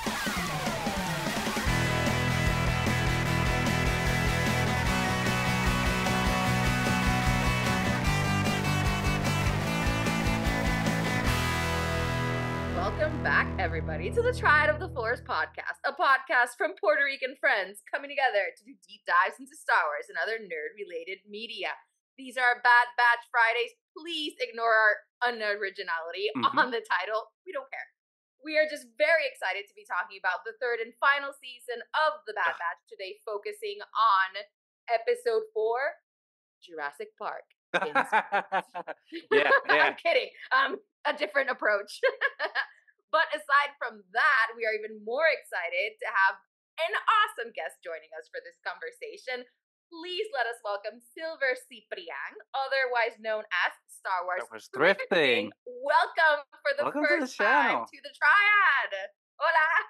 Welcome back, everybody, to the Triad of the Forest podcast, a podcast from Puerto Rican friends coming together to do deep dives into Star Wars and other nerd-related media. These are Bad Batch Fridays. Please ignore our unoriginality on the title. We don't care. We are just very excited to be talking about the third and final season of the Bad Batch today, focusing on Episode 4, Jurassic Park. Yeah. I'm kidding. A different approach. But aside from that, we are even more excited to have an awesome guest joining us for this conversation. Please let us welcome Silver Ciprián, otherwise known as Star Wars Thrifting. Welcome for the first time to the Triad. Hola.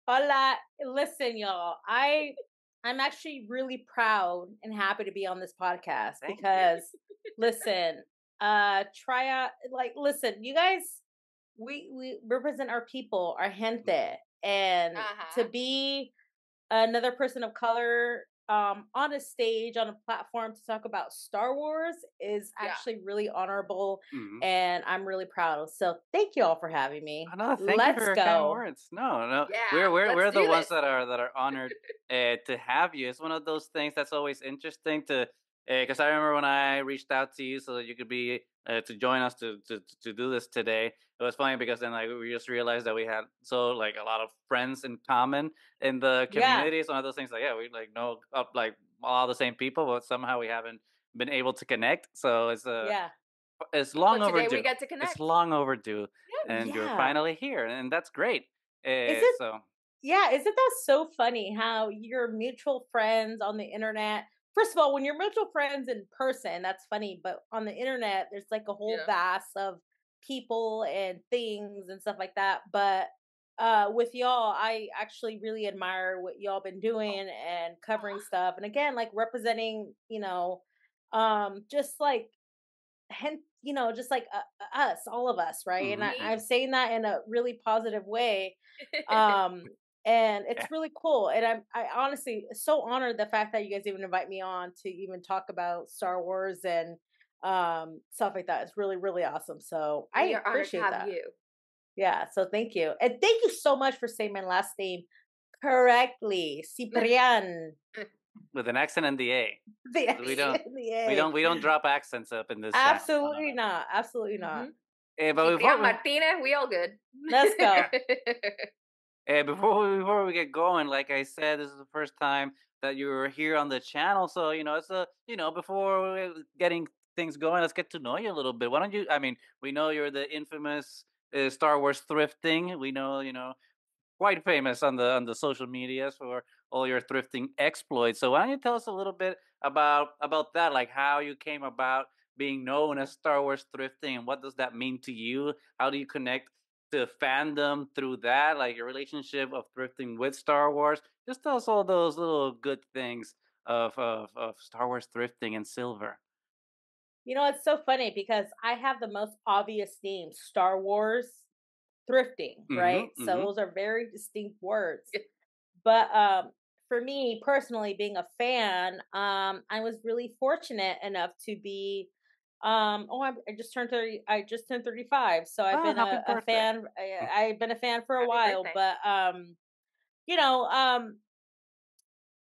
Hola. Listen, y'all. I'm actually really proud and happy to be on this podcast because, listen, Triad, listen, you guys, we represent our people, our gente, and to be another person of color on a stage, on a platform to talk about Star Wars is actually really honorable, and I'm really proud. So thank you all for having me. Thank you for your kind words. No, yeah, we're the ones that are honored to have you. It's one of those things that's always interesting to. Because I remember when I reached out to you so that you could be to join us to do this today. It was funny because then we just realized that we had a lot of friends in common in the community. It's one of those things we know all the same people, but somehow we haven't been able to connect. So it's it's long overdue. Today we get to connect. It's long overdue, and you're finally here, and that's great. Isn't that so funny how your mutual friends on the internet? First of all, when you're mutual friends in person, that's funny. But on the internet, there's a whole vast of people and things and stuff like that. But with y'all, I actually really admire what y'all been doing and covering stuff. And again, representing, just us, all of us, right? And I'm saying that in a really positive way. And it's really cool. And I honestly so honored the fact that you guys even invite me on to even talk about Star Wars and stuff like that. It's really, really awesome. So I appreciate that. You. Yeah. So thank you. And thank you so much for saying my last name correctly. Ciprián. With an accent in the A. We don't drop accents up in this. Absolutely not. Absolutely not. But Martinez, we all good. Let's go. Before we get going, like I said, this is the first time that you're here on the channel. So, it's before getting things going, let's get to know you a little bit. Why don't you, we know you're the infamous Star Wars thrifting. We know, quite famous on the social medias for all your thrifting exploits. So why don't you tell us a little bit about that, like how you came about being known as Star Wars thrifting and what does that mean to you? How do you connect to fandom through that, like your relationship of thrifting with Star Wars? Just tell us all those little good things of Star Wars thrifting and Silver. It's so funny because I have the most obvious name, Star Wars thrifting, right? So those are very distinct words. But for me personally, being a fan, I was really fortunate enough to be I just turned 30. I just turned 35, so I've been a fan. I've been a fan for a while, but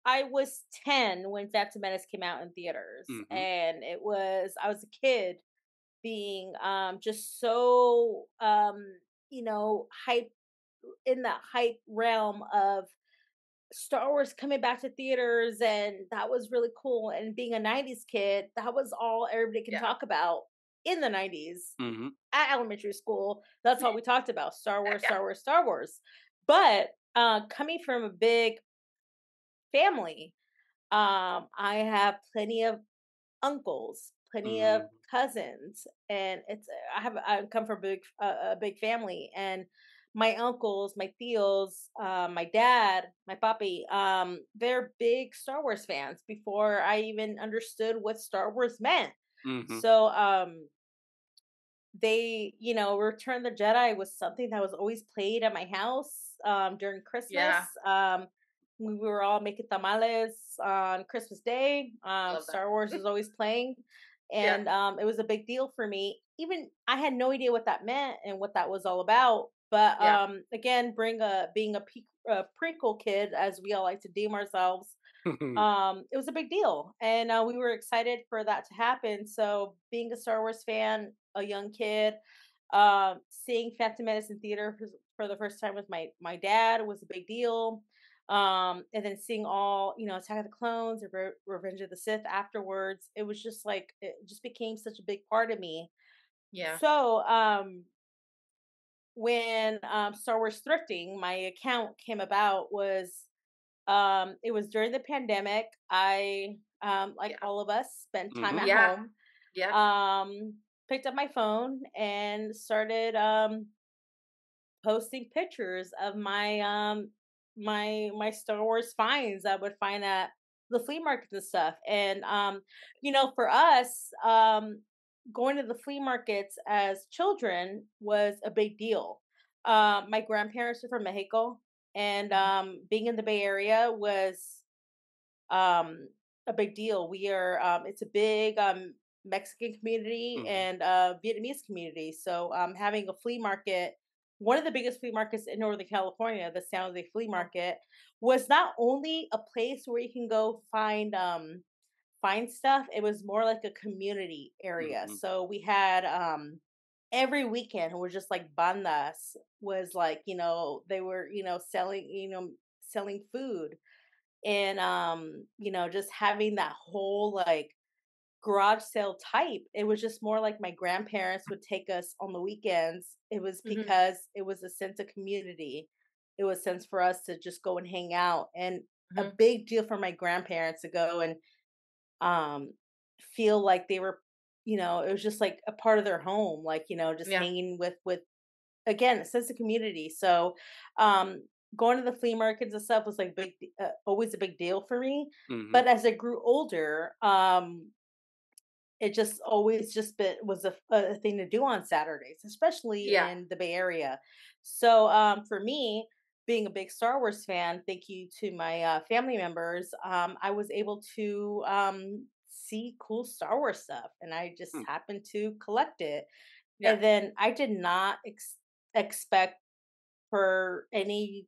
I was 10 when Phantom Menace came out in theaters, and I was a kid being just so hype in the hype realm of Star Wars coming back to theaters, and that was really cool. And being a 90s kid, that was all everybody can talk about in the 90s at elementary school. That's all we talked about. Star Wars, Star Wars, Star Wars. But coming from a big family, I have plenty of uncles, plenty of cousins, and I come from a big family, and my uncles, my tios, my dad, my papi, they're big Star Wars fans before I even understood what Star Wars meant. So they, Return of the Jedi was something that was always played at my house. during Christmas. Yeah. We were all making tamales on Christmas Day. Love that. Star Wars was always playing, Yeah. and it was a big deal for me. Even I had no idea what that meant and what that was all about. But Yeah. again, being a prequel kid, as we all like to deem ourselves, it was a big deal, and we were excited for that to happen. So, being a Star Wars fan, a young kid, seeing Phantom Menace in theater for the first time with my dad was a big deal. And then seeing all, Attack of the Clones or Revenge of the Sith afterwards, it was just like it just became such a big part of me. Yeah. So, when Star Wars Thrifting, my account came about, was it was during the pandemic. I like Yeah. all of us, spent time at Yeah. home. Yeah. Picked up my phone and started posting pictures of my Star Wars finds I would find at the flea markets and stuff. And for us, going to the flea markets as children was a big deal. My grandparents are from Mexico, and Mhm. being in the Bay Area was um a big deal. We are it's a big Mexican community and Vietnamese community. So having a flea market, one of the biggest flea markets in Northern California, the San Jose Flea Oh. Market, was not only a place where you can go find stuff, it was more like a community area. So we had every weekend it was just like bandas was like, they were, selling food, and just having that whole like garage sale type. It was just more like my grandparents would take us on the weekends. It was Mhm. because it was a sense of community. It was a sense for us to just go and hang out, and a Mhm. big deal for my grandparents to go and um feel like they were, it was just like a part of their home, like, just Yeah. hanging with again, a sense of community. So, going to the flea markets and stuff was like always a big deal for me. But as I grew older, it just always just was a thing to do on Saturdays, especially Yeah. in the Bay Area. So, for me, being a big Star Wars fan, thank you to my family members, I was able to see cool Star Wars stuff, and I just happened to collect it. Yeah. And then I did not expect for anybody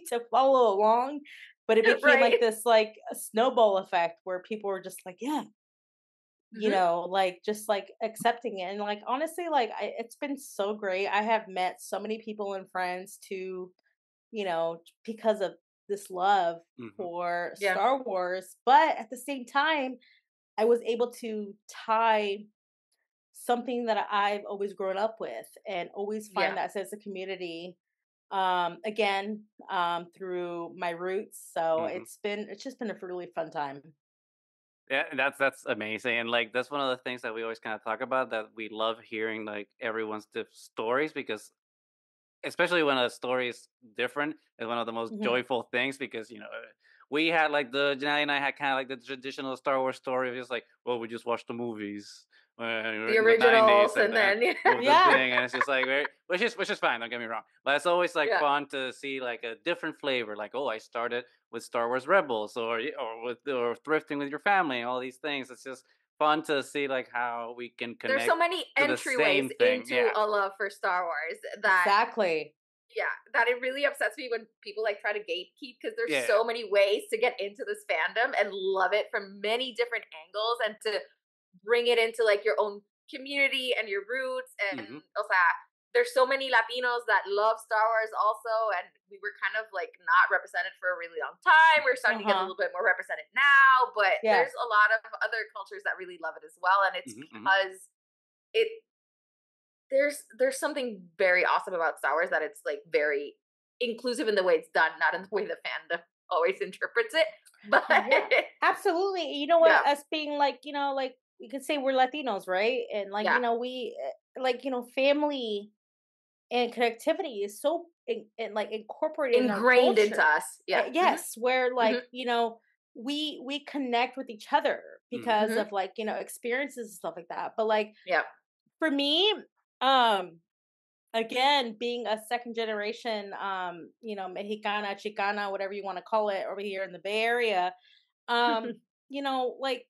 to follow along, but it became like Right. this, like a snowball effect where people were just like, yeah, Mhm. like just like accepting it. And like honestly, like it's been so great. I have met so many people and friends to, because of this love for Yeah. Star Wars, but at the same time, I was able to tie something that I've always grown up with and always Yeah. find that sense of community again through my roots. So it's just been a really fun time. Yeah, and that's amazing, and like that's one of the things that we always kind of talk about, that we love hearing like everyone's stories, because especially when a story is different, is one of the most Hmm. joyful things, because we had like the Janelle and I had kind of like the traditional Star Wars story of just like, well, we just watched the movies The in the '90s, originals, and and then then moved the Yeah. thing, and it's just like very, which is fine. Don't get me wrong, but it's always like yeah. fun to see like a different flavor. Like, oh, I started with Star Wars Rebels, or thrifting with your family, and all these things. It's just fun to see like how we can There's so connect many to the entryways same thing. into Yeah, a love for Star Wars that Exactly. yeah, that it really upsets me when people like try to gatekeep, because there's yeah. so many ways to get into this fandom and love it from many different angles, and to bring it into like your own community and your roots. And hmm o sea, there's so many Latinos that love Star Wars also, and we were kind of like not represented for a really long time. We're starting to get a Uh-huh. little bit more represented now, but Yeah. there's a lot of other cultures that really love it as well, and it's hmm because it there's something very awesome about Star Wars, that it's like very inclusive in the way it's done, not in the way the fandom always interprets it. But Yeah. Absolutely. You know yeah, what? Us being like, like you could say we're Latinos, right? And like, yeah, we like, family and connectivity is so like incorporated in our ingrained into culture. us. Yeah. Hmm. Yes, where Hmm. like, we connect with each other because Hmm. of like, experiences and stuff like that. But like Yeah. for me, um again, being a second generation, Mexicana, Chicana, whatever you want to call it, over here in the Bay Area, um, like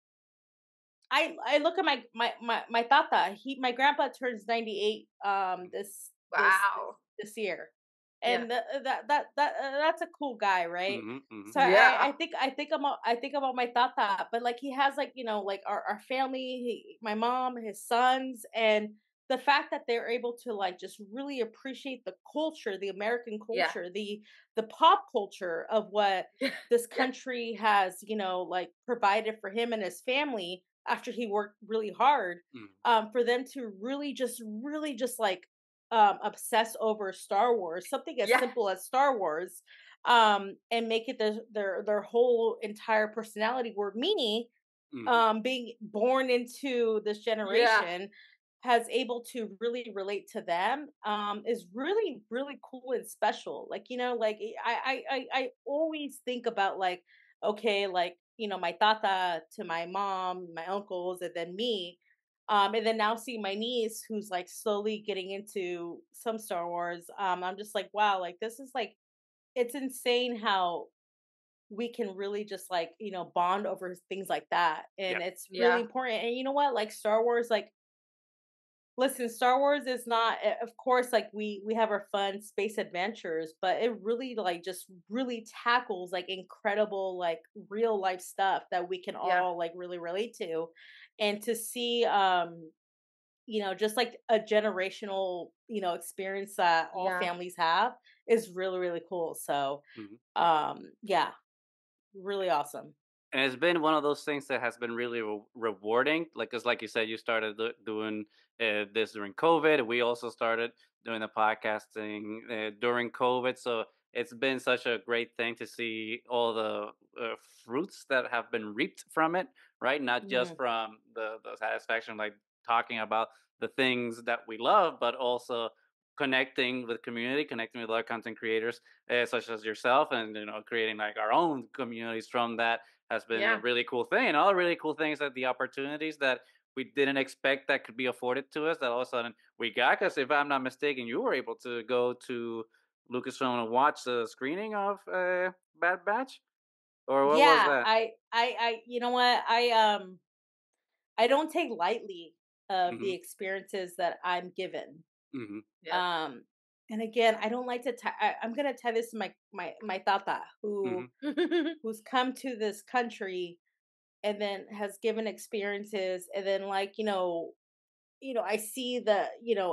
I look at my tata. My grandpa turns 98 Wow. this year, Yeah. and that's a cool guy, right? Mm-hmm, mm-hmm. So Yeah. I think about my tata, but like he has like like our family, my mom, his sons, and the fact that they're able to like just really appreciate the culture, the American Yeah. culture, the pop culture of what Yeah. this Yeah. country has, like provided for him and his family after he worked really hard, for them to really just like obsess over Star Wars, something as Yeah. simple as Star Wars, and make it their whole entire personality. Where me, Mm-hmm. being born into this Yeah. generation, has able to really relate to them, is really really cool and special. Like like I always think about like, okay, like my tata to my mom, my uncles, and then me, and then now see my niece who's like slowly getting into some Star Wars. I'm just like, wow, like this is like, it's insane how we can really just like bond over things like that, and Yep. it's really Yeah. important. And you know what, like Star Wars, like, listen, Star Wars is not, of course, like we have our fun space adventures, but it really like just really tackles like incredible like real life stuff that we can Yeah. all like really relate to. And to see just like a generational, experience that all Yeah. families have is really really cool. So, Mm-hmm. yeah, really awesome. And it's been one of those things that has been really rewarding. Like, cause like you said, you started doing this during COVID. We also started doing the podcasting during COVID. So it's been such a great thing to see all the fruits that have been reaped from it, right? Not just Mhm. from the satisfaction, like talking about the things that we love, but also connecting with community, connecting with other content creators such as yourself, and creating like our own communities from that has been a Yeah. really cool thing. And all the really cool things that the opportunities that we didn't expect that could be afforded to us that all of a sudden we got. Because if I'm not mistaken, you were able to go to Lucasfilm and watch the screening of Bad Batch, or what was Yeah, that? you know what, I don't take lightly of Mm-hmm. the experiences that I'm given. Mm-hmm. Yeah. Um, and again, I don't like to. I'm gonna tie this to my tata, Mm-hmm. who's come to this country and then has given experiences, and then like I see the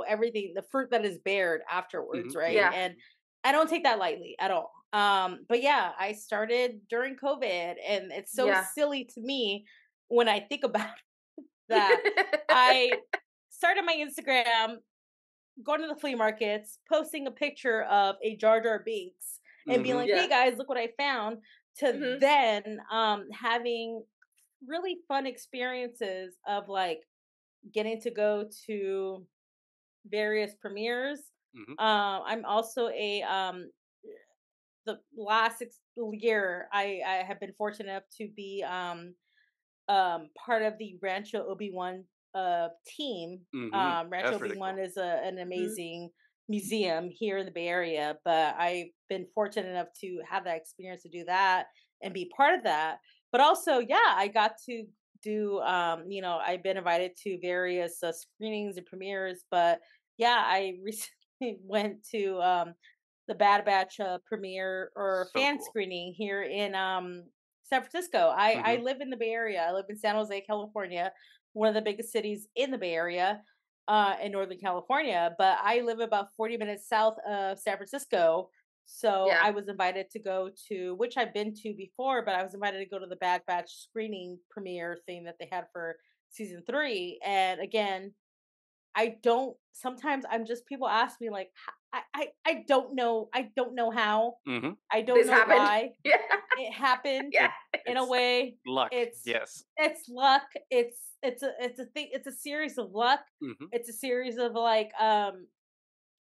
everything, the fruit that is bared afterwards, right? Mm-hmm. Yeah. And I don't take that lightly at all. But yeah, I started during COVID, and it's so Yeah. silly to me when I think about that. I started my Instagram, going to the flea markets, posting a picture of a Jar Jar Binks, and being Mm-hmm. like, "Hey Yeah. guys, look what I found." To Hmm. then having really fun experiences of like getting to go to various premieres. Mm-hmm. I'm also a the last year I have been fortunate enough to be part of the Rancho Obi-Wan team. Mm-hmm. Rancho That's really Obi-Wan cool. is an Hmm. amazing museum here in the Bay Area, but I've been fortunate enough to have that experience to do that and be part of that. But also, yeah, I got to do I've been invited to various screenings and premieres, but yeah, I recently went to the Bad Batch premiere or So fan cool. screening here in San Francisco. I Mm-hmm. live in the Bay Area. I live in San Jose, California, one of the biggest cities in the Bay Area, in Northern California. But I live about 40 minutes south of San Francisco. So Yeah. I was invited to go to, which I've been to before, but I was invited to go to the Bad Batch screening premiere thing that they had for season 3. And again, I don't, sometimes I'm just, people ask me like, I don't know. I don't know how. Mm-hmm. I don't This know happened. why Yeah. it happened. Yeah. In a It's way, luck. it's Yes. it's luck. It's a thing. It's a series of luck. Mm-hmm. It's a series of like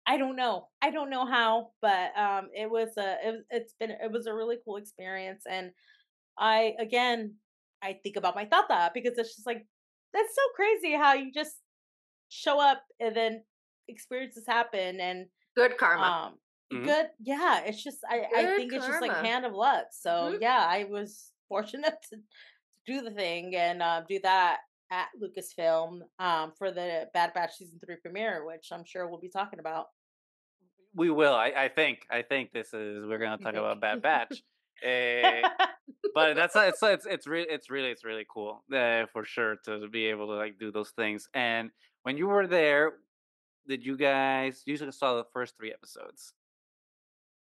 I don't know. I don't know how, but it was a really cool experience. And I again, I think about my tata because it's just like, that's so crazy how you just show up and then experiences happen, and Good karma. good, yeah, it's just I Good think it's just like karma. hand of luck. So Mhm. yeah, I was fortunate to do the thing and do that at Lucasfilm for the Bad Batch season 3 premiere, which I'm sure we'll be talking about. We will. I think this is we're gonna You talk think? about Bad Batch. Eh, but that's it's really cool for sure to be able to like do those things. And when you were there, did you guys usually saw the first 3 episodes,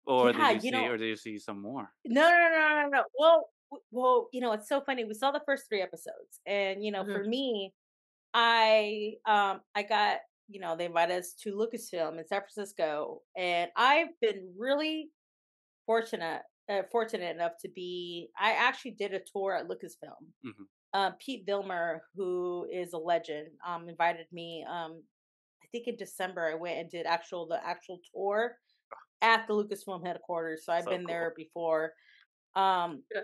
or Yeah, you know, did you see some more? no. Well, it's so funny. We saw the first 3 episodes, and Mhm. for me, I got, they invited us to Lucasfilm in San Francisco, and I've been really fortunate fortunate enough to be. I actually did a tour at Lucasfilm. Hmm. Pete Vilmer, who is a legend, invited me. I think in December I went and did the actual tour at the Lucasfilm headquarters. So I've So been cool. there before. Um, Yeah.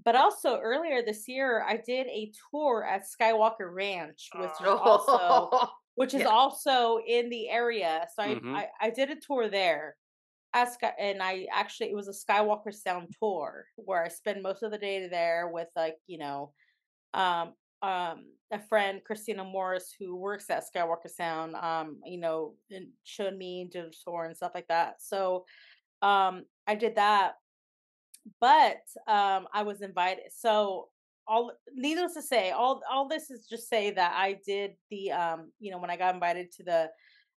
but also earlier this year, I did a tour at Skywalker Ranch, Oh. which is Yeah. also in the area. So Hmm. I did a tour there. And I actually, it was a Skywalker Sound tour where I spend most of the day there with, like, um a friend, Christina Morris, who works at Skywalker Sound, and showed me and did a tour and stuff like that. So I did that, but I was invited. So all needless to say, all this is just say that I did the when I got invited to the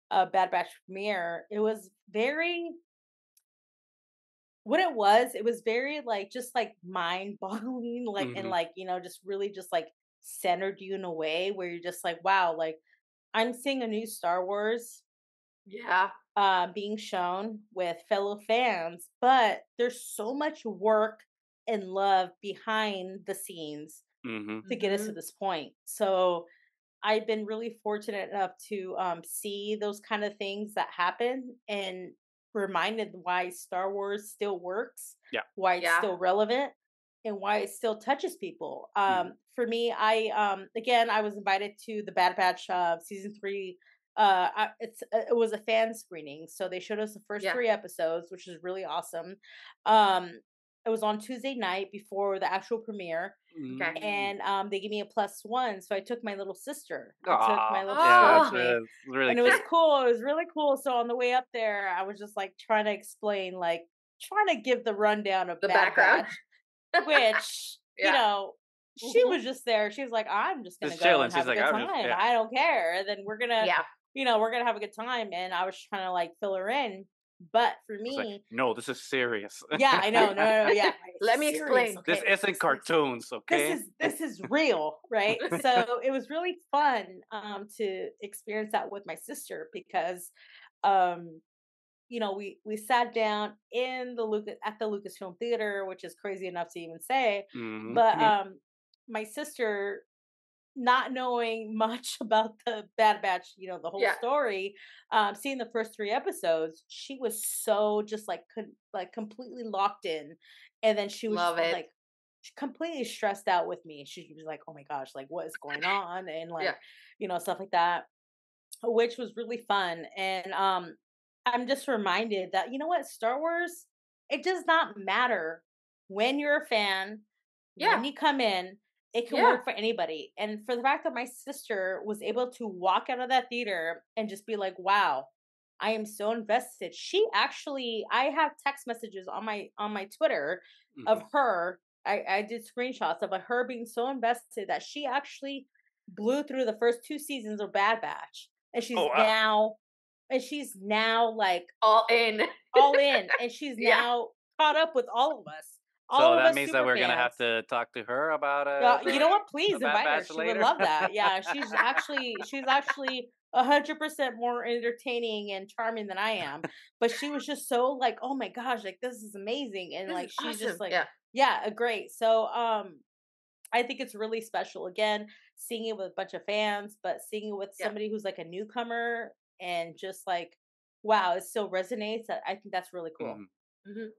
Bad Batch premiere, it was very what it was very like just like mind boggling, like, and Hmm. like, just really just like centered you in a way where you're just like, wow, like I'm seeing a new Star Wars Yeah. being shown with fellow fans, but there's so much work and love behind the scenes Hmm. to get us to Mhm. this point. So I've been really fortunate enough to see those kind of things that happen and reminded why Star Wars still works, Yeah. why it's Yeah. still relevant, and why it still touches people. Hmm. For me, I was invited to the Bad Batch season 3. It was a fan screening, so they showed us the first Yeah. 3 episodes, which is really awesome. Um, it was on Tuesday night before the actual premiere, Okay. Mm. and they gave me a +1, so I took my little sister. Aw, yeah, With Oh. me, it's really and it was cute. cool. It was really cool. So on the way up there, I was just like trying to explain, like trying to give the rundown of The Bad background. Batch, which Yeah. she Mhm. was just there. She was like, "I'm just gonna Just go chilling. and She's have a like, good I'm just time. yeah. I don't care. And then Yeah. we're gonna have a good time." And I was trying to like fill her in, but for It's like, me, no, this is serious. yeah, I know. No, yeah, right, Let it's me serious. explain. This Okay, isn't cartoons, okay? this is real, right? So it was really fun to experience that with my sister because um we sat down in the Lucas at the Lucasfilm Theater, which is crazy enough to even say, but Hmm. my sister, not knowing much about the Bad Batch, the whole Yeah. story, seeing the first 3 episodes, she was so just like like completely locked in, and then she was just Love it. like completely stressed out with me. She was like, "Oh my gosh, like what is going on?" and Yeah. like stuff like that, which was really fun. And I'm just reminded that what, Star Wars, it does not matter when you're a fan, Yeah. when you come in, it can Yeah. work for anybody. And for the fact that my sister was able to walk out of that theater and just be like, "Wow, I am so invested." She actually, I have text messages on my Twitter Hmm. of her. I did screenshots of her being so invested that she actually blew through the first 2 seasons of Bad Batch, and Oh wow. she's now like All in. all in, and she's Yeah. now caught up with So all of that us means that super we're gonna have fans. to talk to her about You know what? the Please Bad invite her. Batch She would later. love that. Yeah, she's actually 100% more entertaining and charming than I am. But she was just so like, "Oh my gosh, like this is amazing," and This is like she's just awesome. like, Yeah. "Yeah, great." So I think it's really special. Again, seeing it with a bunch of fans, but seeing it with Yeah. somebody who's like a newcomer and just like, wow, it still resonates. I think that's really cool. Mhm. Mhm.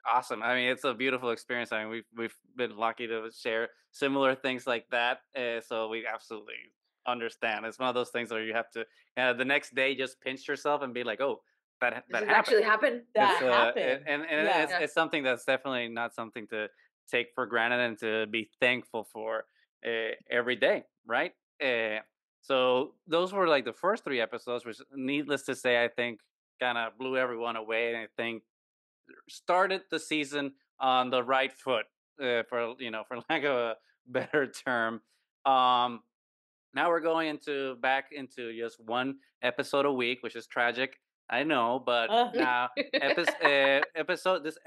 Awesome. I mean, it's a beautiful experience. I mean, we've been lucky to share similar things like that. So we absolutely understand. It's one of those things where you have to the next day just pinch yourself and be like, oh, Does that it happened. actually happen? That And happened. Yeah. it's something that's definitely not something to take for granted and to be thankful for every day, right? Uh, so those were like the first 3 episodes, which, needless to say, I think kind of blew everyone away, and I think started the season on the right foot, for for lack of a better term. Um, Now we're going into back into just 1 episode a week, which is tragic. I know, but Ugh. now episode this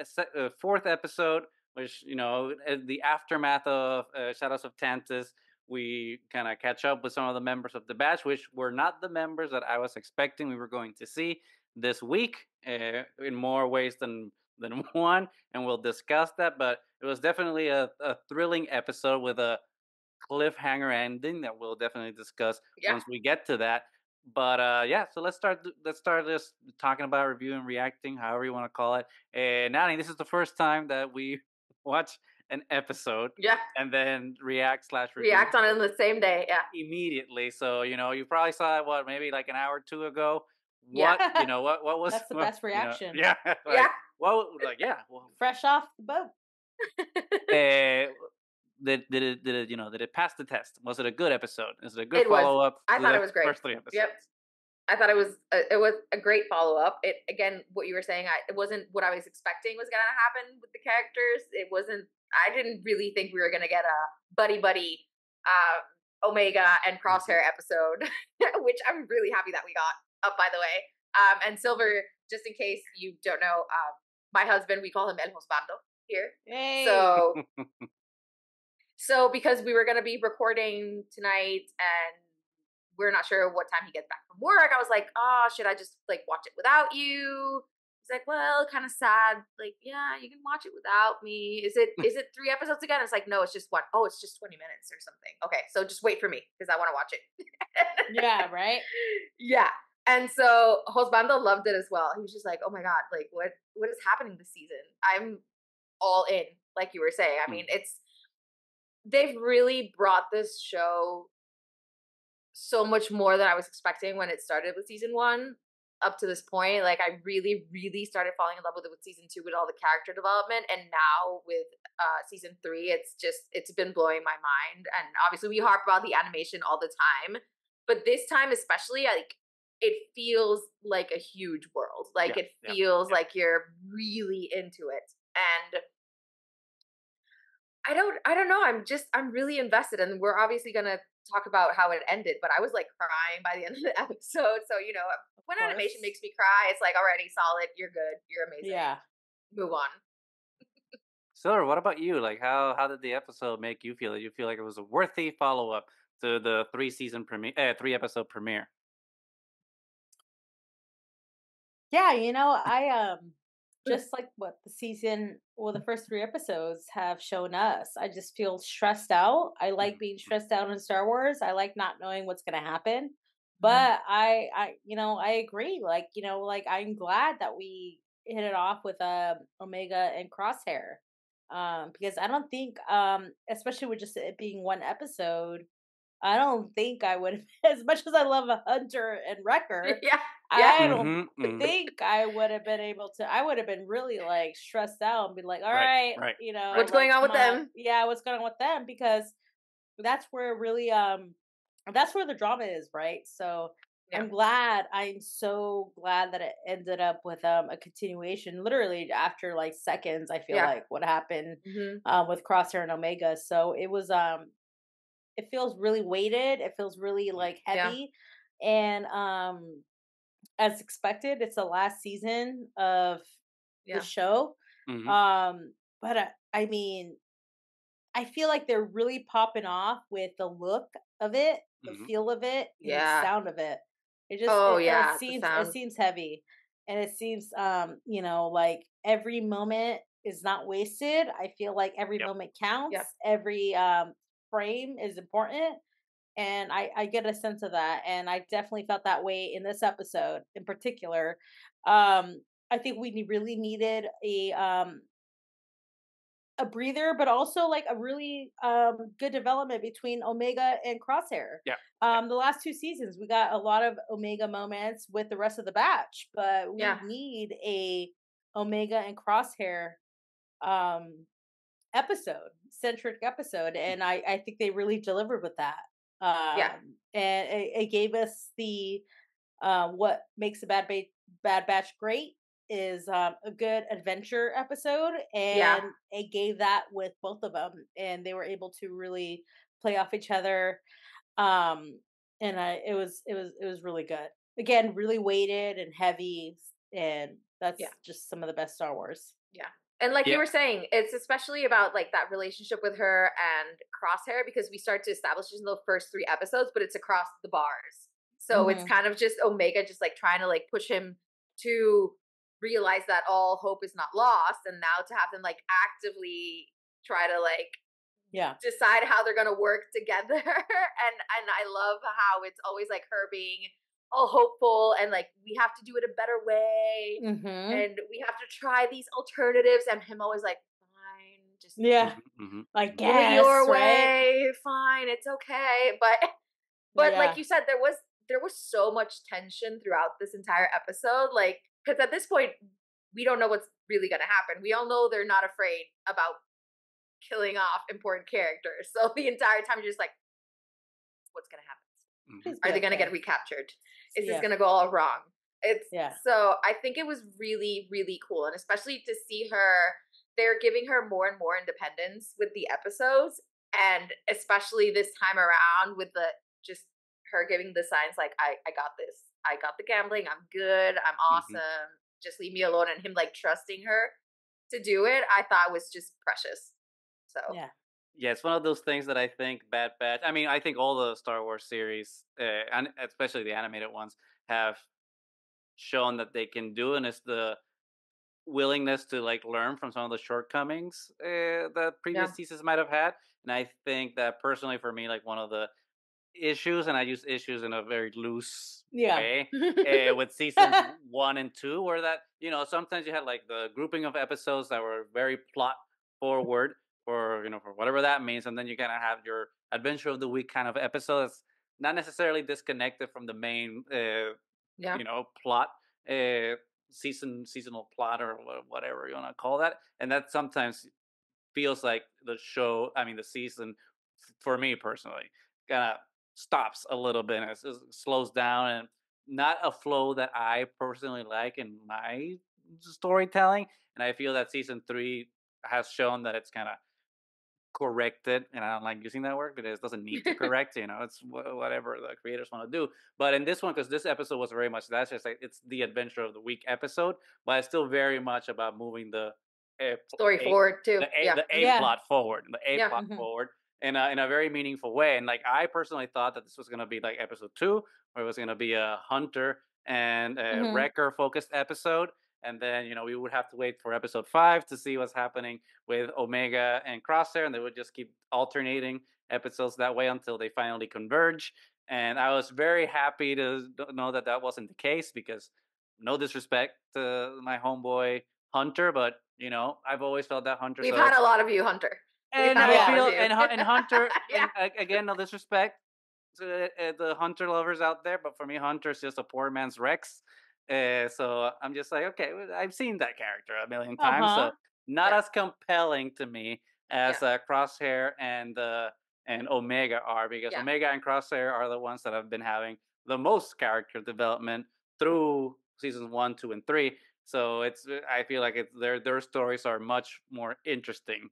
fourth episode, which the aftermath of Shadows of Tantus, we kind of catch up with some of the members of the batch, which were not the members that I was expecting we were going to see this week, in more ways than one, and we'll discuss that. But it was definitely a thrilling episode with a cliffhanger ending that we'll definitely discuss Yeah. once we get to that. But yeah, so let's start just talking about reviewing, reacting, however you want to call it. And Nani, this is the first time that we watch an episode Yeah. and then react/review React on it on the same day. Yeah. immediately. So you probably saw it, what, maybe like an hour or two ago. Yeah. What was That's the best reaction. yeah, Yeah. yeah, well, Fresh off the boat. uh, did it pass the test? Was it a good episode? Is it a good It was. follow up? I thought it was great. First 3 episodes. Yep. I thought it was a great follow up. It, again, what you were saying, it wasn't what I was expecting was gonna happen with the characters. It wasn't. I didn't really think we were gonna get a buddy Omega and Crosshair episode, which I'm really happy that we got. Up, by the way. And Silver, just in case you don't know, my husband, we call him El Hosbando here. Hey. So because we were gonna be recording tonight and we're not sure what time he gets back from work, I was like, oh, should I just like watch it without you? He's like, well, kind of sad. Like, yeah, you can watch it without me. Is it 3 episodes again? It's like, no, it's just one. Oh, it's just 20 minutes or something. Okay, so just wait for me because I want to watch it. Yeah, right? Yeah. And so Hosbando loved it as well. He was just like, oh my God, like what is happening this season? I'm all in, like you were saying. I mean, they've really brought this show so much more than I was expecting when it started with season 1 up to this point. Like I really, really started falling in love with it with season 2 with all the character development. And now with season 3, it's been blowing my mind. And obviously we harp about the animation all the time, but this time especially, like it feels like a huge world. Like it feels like you're really into it. And I don't know. I'm really invested, and we're obviously gonna talk about how it ended. But I was like crying by the end of the episode. So when animation makes me cry, it's like already solid. You're good. You're amazing. Yeah. Move on. Silver, what about you? Like, how did the episode make you feel? Did you feel like it was a worthy follow up to the 3 episode premiere? Yeah, I just like what the first 3 episodes have shown us. I just feel stressed out. I like being stressed out in Star Wars. I like not knowing what's going to happen. But I agree. Like, I'm glad that we hit it off with Omega and Crosshair. Because I don't think especially with just it being 1 episode, I don't think I would, as much as I love a Hunter and Wrecker. Yeah. I don't think I would have been able to. I would have been really like stressed out and be like, all right, what's going on with them? Yeah, what's going on with them? Because that's where really that's where the drama is, right? So I'm so glad that it ended up with a continuation. Literally after like seconds, I feel like what happened with Crosshair and Omega. So it was it feels really weighted. It feels really like heavy, and as expected, it's the last season of the show. But I mean, I feel like they're really popping off with the look of it, the feel of it, and the sound of it. It just it seems heavy, and it seems like every moment is not wasted. I feel like every moment counts. Every frame is important. And I get a sense of that. And I definitely felt that way in this episode in particular. I think we really needed a breather, but also like a really good development between Omega and Crosshair. Yeah. The last 2 seasons, we got a lot of Omega moments with the rest of the batch, but we need a Omega and Crosshair um centric episode, and I think they really delivered with that. And it gave us the what makes a bad batch great is a good adventure episode, and it gave that with both of them, and they were able to really play off each other. And it was really good. Again, really weighted and heavy, and that's just some of the best Star Wars. Yeah. And like you were saying, it's especially about like that relationship with her and Crosshair, because we start to establish this in the first 3 episodes, but it's across the bars. So it's kind of just Omega just like trying to like push him to realize that all hope is not lost, and now to have them like actively try to like decide how they're gonna work together. and I love how it's always like her being all hopeful and like we have to do it a better way, and we have to try these alternatives, and him always like fine, just I guess your way, fine, it's okay. But like you said, there was so much tension throughout this entire episode, like because at this point we don't know what's really gonna happen. We all know they're not afraid about killing off important characters, so the entire time you're just like, what's gonna happen? Are they gonna get recaptured? Is this gonna go all wrong? So I think it was really, really cool, and especially to see her, they're giving her more and more independence with the episodes, and especially this time around with the just her giving the signs like I got this, I got the gambling, I'm good, I'm awesome, just leave me alone, and him like trusting her to do it, I thought was just precious. So yeah, it's one of those things that I think Bad Batch. I mean, I think all the Star Wars series, and especially the animated ones, have shown that they can do, and it's the willingness to like learn from some of the shortcomings that previous seasons might have had. And I think that personally, for me, like one of the issues, and I use issues in a very loose way, with seasons 1 and 2, where that sometimes you had like the grouping of episodes that were very plot forward, or for whatever that means, and then you kind of have your adventure of the week kind of episode that's not necessarily disconnected from the main plot, seasonal plot, or whatever you want to call that. And that sometimes feels like the show, I mean the season, for me personally, kind of stops a little bit, and it slows down, and not a flow that I personally like in my storytelling. And I feel that season 3 has shown that it's kind of corrected, and I don't like using that word because it doesn't need to correct. It's whatever the creators want to do. But in this one, because this episode was very much that's just like it's the adventure of the week episode, but it's still very much about moving the story forward too. The plot forward, forward in a very meaningful way. And like I personally thought that this was gonna be like episode 2, where it was gonna be a Hunter and a Wrecker focused episode. And then, we would have to wait for episode 5 to see what's happening with Omega and Crosshair, and they would just keep alternating episodes that way until they finally converge. And I was very happy to know that that wasn't the case, because no disrespect to my homeboy Hunter, but I've always felt that Hunter. We've had a lot of you, Hunter. And I feel, and Hunter, and again, no disrespect to the Hunter lovers out there, but for me, Hunter's just a poor man's Rex. So I'm just like, okay, I've seen that character a million times, so not as compelling to me as Crosshair and Omega are, because Omega and Crosshair are the ones that have been having the most character development through seasons 1, 2, and 3. So I feel like their stories are much more interesting,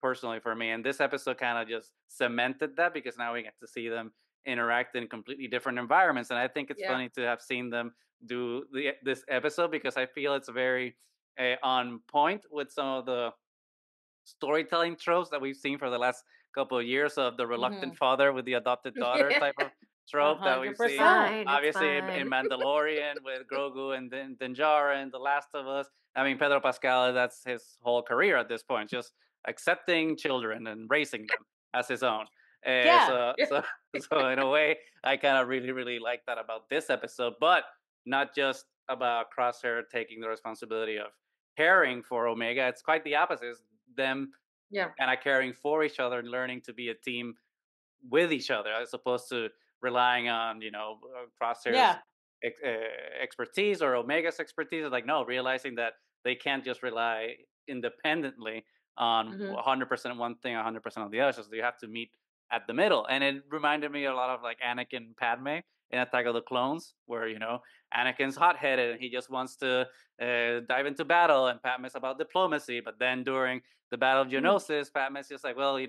personally for me. And this episode kind of just cemented that, because now we get to see them interact in completely different environments. And I think it's funny to have seen them do this episode, because I feel it's very on point with some of the storytelling tropes that we've seen for the last couple of years, of the reluctant father with the adopted daughter type of trope that we've seen, obviously in Mandalorian with Grogu and Din Djarin and The Last of Us. I mean, Pedro Pascal, that's his whole career at this point, just accepting children and raising them as his own. So in a way, I kind of really, really like that about this episode, but not just about Crosshair taking the responsibility of caring for Omega. It's quite the opposite. It's them Yeah. kind of caring for each other and learning to be a team with each other as opposed to relying on Crosshair's Yeah. expertise or Omega's expertise. Like no, realizing that they can't just rely independently on Hmm. 100% one thing, 100% on the other. So you have to meet at the middle. And it reminded me a lot of like Anakin and Padme in Attack of the Clones, where Anakin's hot-headed and he just wants to dive into battle, and Padme's about diplomacy. But then during the Battle of Geonosis, Padme's just like, well, you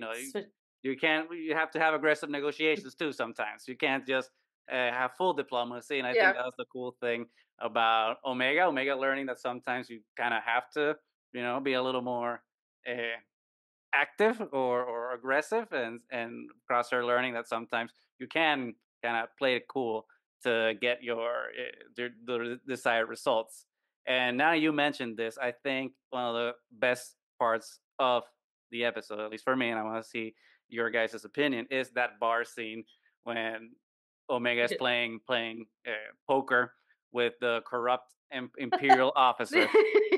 can't. You have to have aggressive negotiations too. Sometimes you can't just have full diplomacy. And I think Yeah. that was the cool thing about Omega. Omega learning that sometimes you kind of have to, be a little more active or aggressive, and Crosshair learning that sometimes you can kind of play it cool to get the desired results. And now you mentioned this, I think one of the best parts of the episode, at least for me, and I want to see your guys' opinion, is that bar scene when Omega is playing poker with the corrupt imperial officer.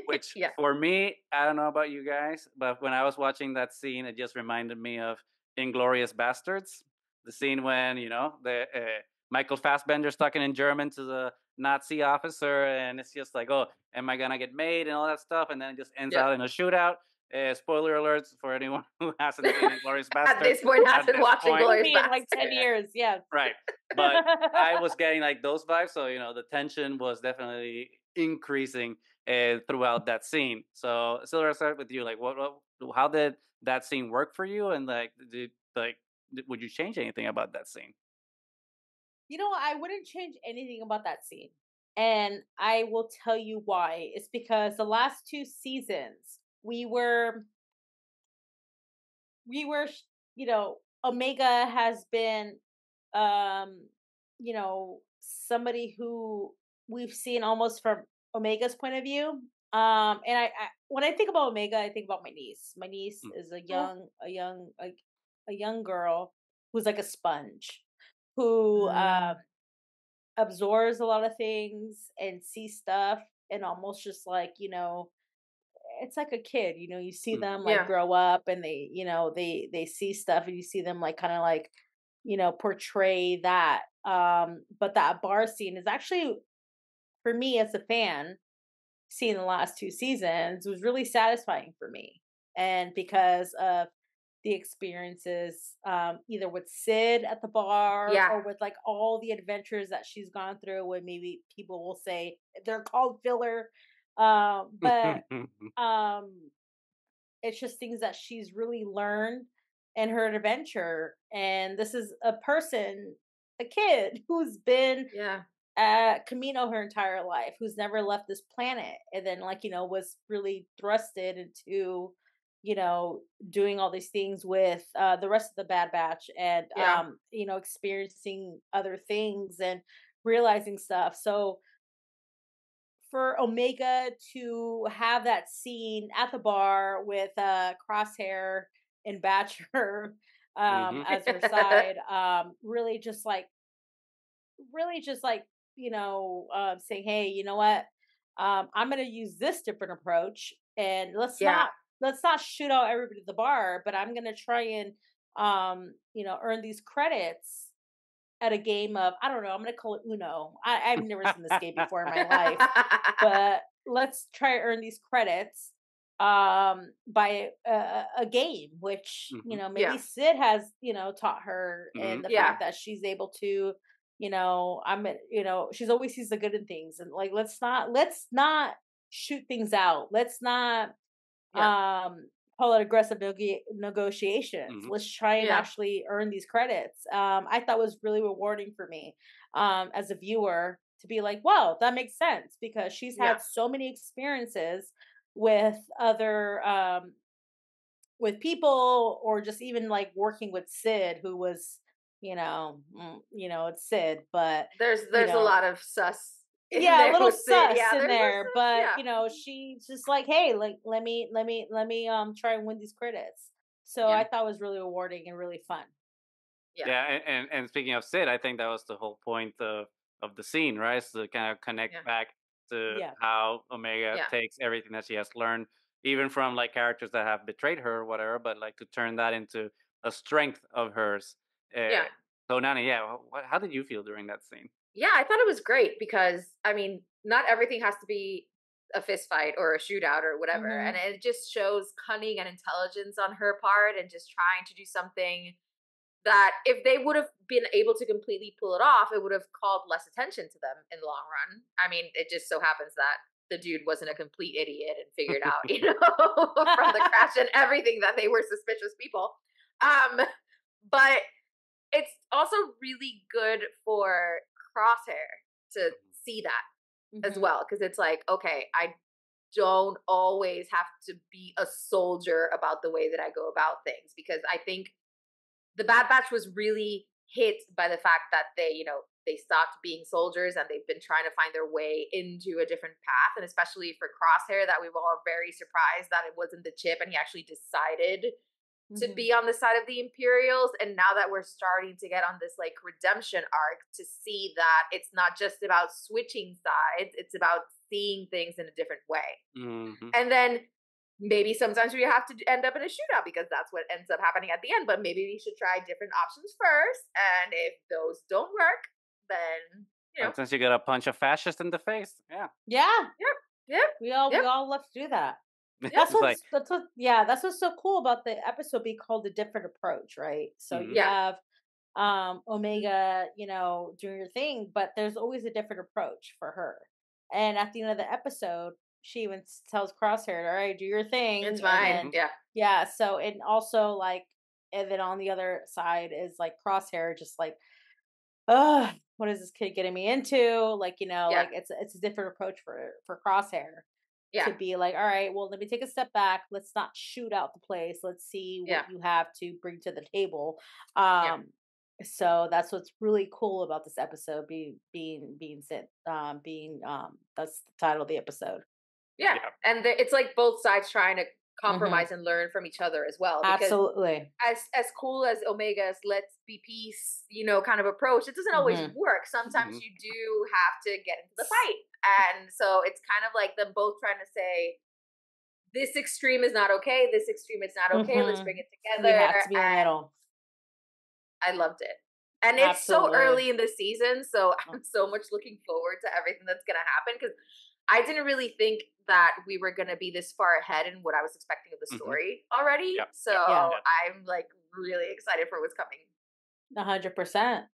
Which Yeah. for me, I don't know about you guys, but when I was watching that scene, it just reminded me of Inglorious Bastards, the scene when the Michael Fassbender's talking in German to the Nazi officer, and it's just like, oh, am I gonna get made and all that stuff, and then it just ends Yep. out in a shootout. Spoiler alerts for anyone who hasn't seen Inglorious Bastards. At this point, hasn't watched Inglorious in like 10 years. Yeah. Right. But I was getting like those vibes, so the tension was definitely increasing throughout that scene. So, Silver, I'll start with you. Like, how did that scene work for you? And would you change anything about that scene? I wouldn't change anything about that scene. And I will tell you why. It's because the last 2 seasons, we were, Omega has been, um, somebody who we've seen almost from Omega's point of view. And I when I think about Omega, I think about my niece. My niece is a young girl who's like a sponge, who absorbs a lot of things and sees stuff, and almost just like, it's like a kid, you see them like Yeah. grow up, and they see stuff, and you see them like kind of like, portray that. But that bar scene is actually, for me as a fan, seeing the last 2 seasons was really satisfying for me. And because of the experiences, either with Sid at the bar, Yeah. or with like all the adventures that she's gone through, when maybe people will say they're called filler. But um it's just things that she's really learned in her adventure. And this is a person, a kid, who's been Yeah. at Camino her entire life, who's never left this planet, and then like, was really thrusted into, doing all these things with the rest of the Bad Batch, and Yeah. experiencing other things and realizing stuff. So for Omega to have that scene at the bar with Crosshair and Batcher as her side, really just like, saying, hey, you know what, I'm gonna use this different approach, and Yeah. let's not shoot out everybody at the bar, but I'm gonna try and earn these credits at a game of, I don't know, I'm gonna call it Uno. I've never seen this game before in my life, but let's try to earn these credits by a game, which maybe Yeah. Sid has taught her, and the Yeah. fact that she's able to, she's always sees the good in things, and like, let's not shoot things out, let's not Yeah. call it aggressive negotiations, let's try and Yeah. actually earn these credits. I thought was really rewarding for me as a viewer, to be like, wow, that makes sense, because she's Yeah. had so many experiences with other with people, or just even like working with Sid, who was, it's Sid, but There's you a know, lot of sus in yeah, a there little with Sid. sus Yeah, in there's a there, sus. but Yeah. she's just like, hey, like, let me try and win these credits. So Yeah. I thought it was really rewarding and really fun. Yeah. Yeah, and speaking of Sid, I think that was the whole point of the scene, right? Is to kind of connect Yeah. back to Yeah. how Omega Yeah. takes everything that she has learned even from like characters that have betrayed her or whatever, but like to turn that into a strength of hers. Uh, Yeah. so Nani, yeah, how did you feel during that scene? Yeah, I thought it was great because I mean, not everything has to be a fist fight or a shootout or whatever. And Mhm. it just shows cunning and intelligence on her part and just trying to do something that if they would have been able to completely pull it off, it would have called less attention to them in the long run. I mean, it just so happens that the dude wasn't a complete idiot and figured out, from the crash and everything that they were suspicious people. Um, but it's also really good for Crosshair to see that as Mhm. well, because it's like, okay, I don't always have to be a soldier about the way that I go about things, because I think the Bad Batch was really hit by the fact that they stopped being soldiers and they've been trying to find their way into a different path. And especially for Crosshair, that we were all very surprised that it wasn't the chip and he actually decided to Mhm. be on the side of the Imperials. And now that we're starting to get on this like redemption arc, to see that it's not just about switching sides, it's about seeing things in a different way. Hmm. And then maybe sometimes we have to end up in a shootout because that's what ends up happening at the end. But maybe we should try different options first. And if those don't work, then, Sometimes you gotta punch a fascist in the face. Yeah, Yeah, yep, yep, we yep, all love to do that. yep, it's like, That's what's so cool about the episode being called A Different Approach, right? So you mhm. yeah, have Omega, doing your thing, but there's always a different approach for her. And at the end of the episode, she even tells Crosshair, all right, do your it's thing. And fine. then Mhm. Yeah, yeah, so and also like and then on the other side is like Crosshair just like, ugh, what is this kid getting me into? Like, yeah, like it's a different approach for Crosshair yeah, to be like, all right, well, let me take a step back. Let's not shoot out the place. Let's see what yeah, you have to bring to the table. yeah, So that's what's really cool about this episode being sent being that's the title of the episode. yeah. Yeah. And it's like both sides trying to Hmm. compromise and learn from each other as well. Because Absolutely. as cool as Omega's let's be peace, kind of approach, it doesn't always Hmm. work. Sometimes Mhm. you do have to get into the fight. And so it's kind of like them both trying to say, this extreme is not okay, this extreme is not okay, let's Hmm. bring it We together. have to be in the And middle. I loved it. And it's so Absolutely. early in the season, so Oh, I'm so much looking forward to everything that's going to happen, because I didn't really think that we were going to be this far ahead in what I was expecting of the Mhm. story already. Yep. So Yep. yeah, Yep. I'm like really excited for what's coming. 100%.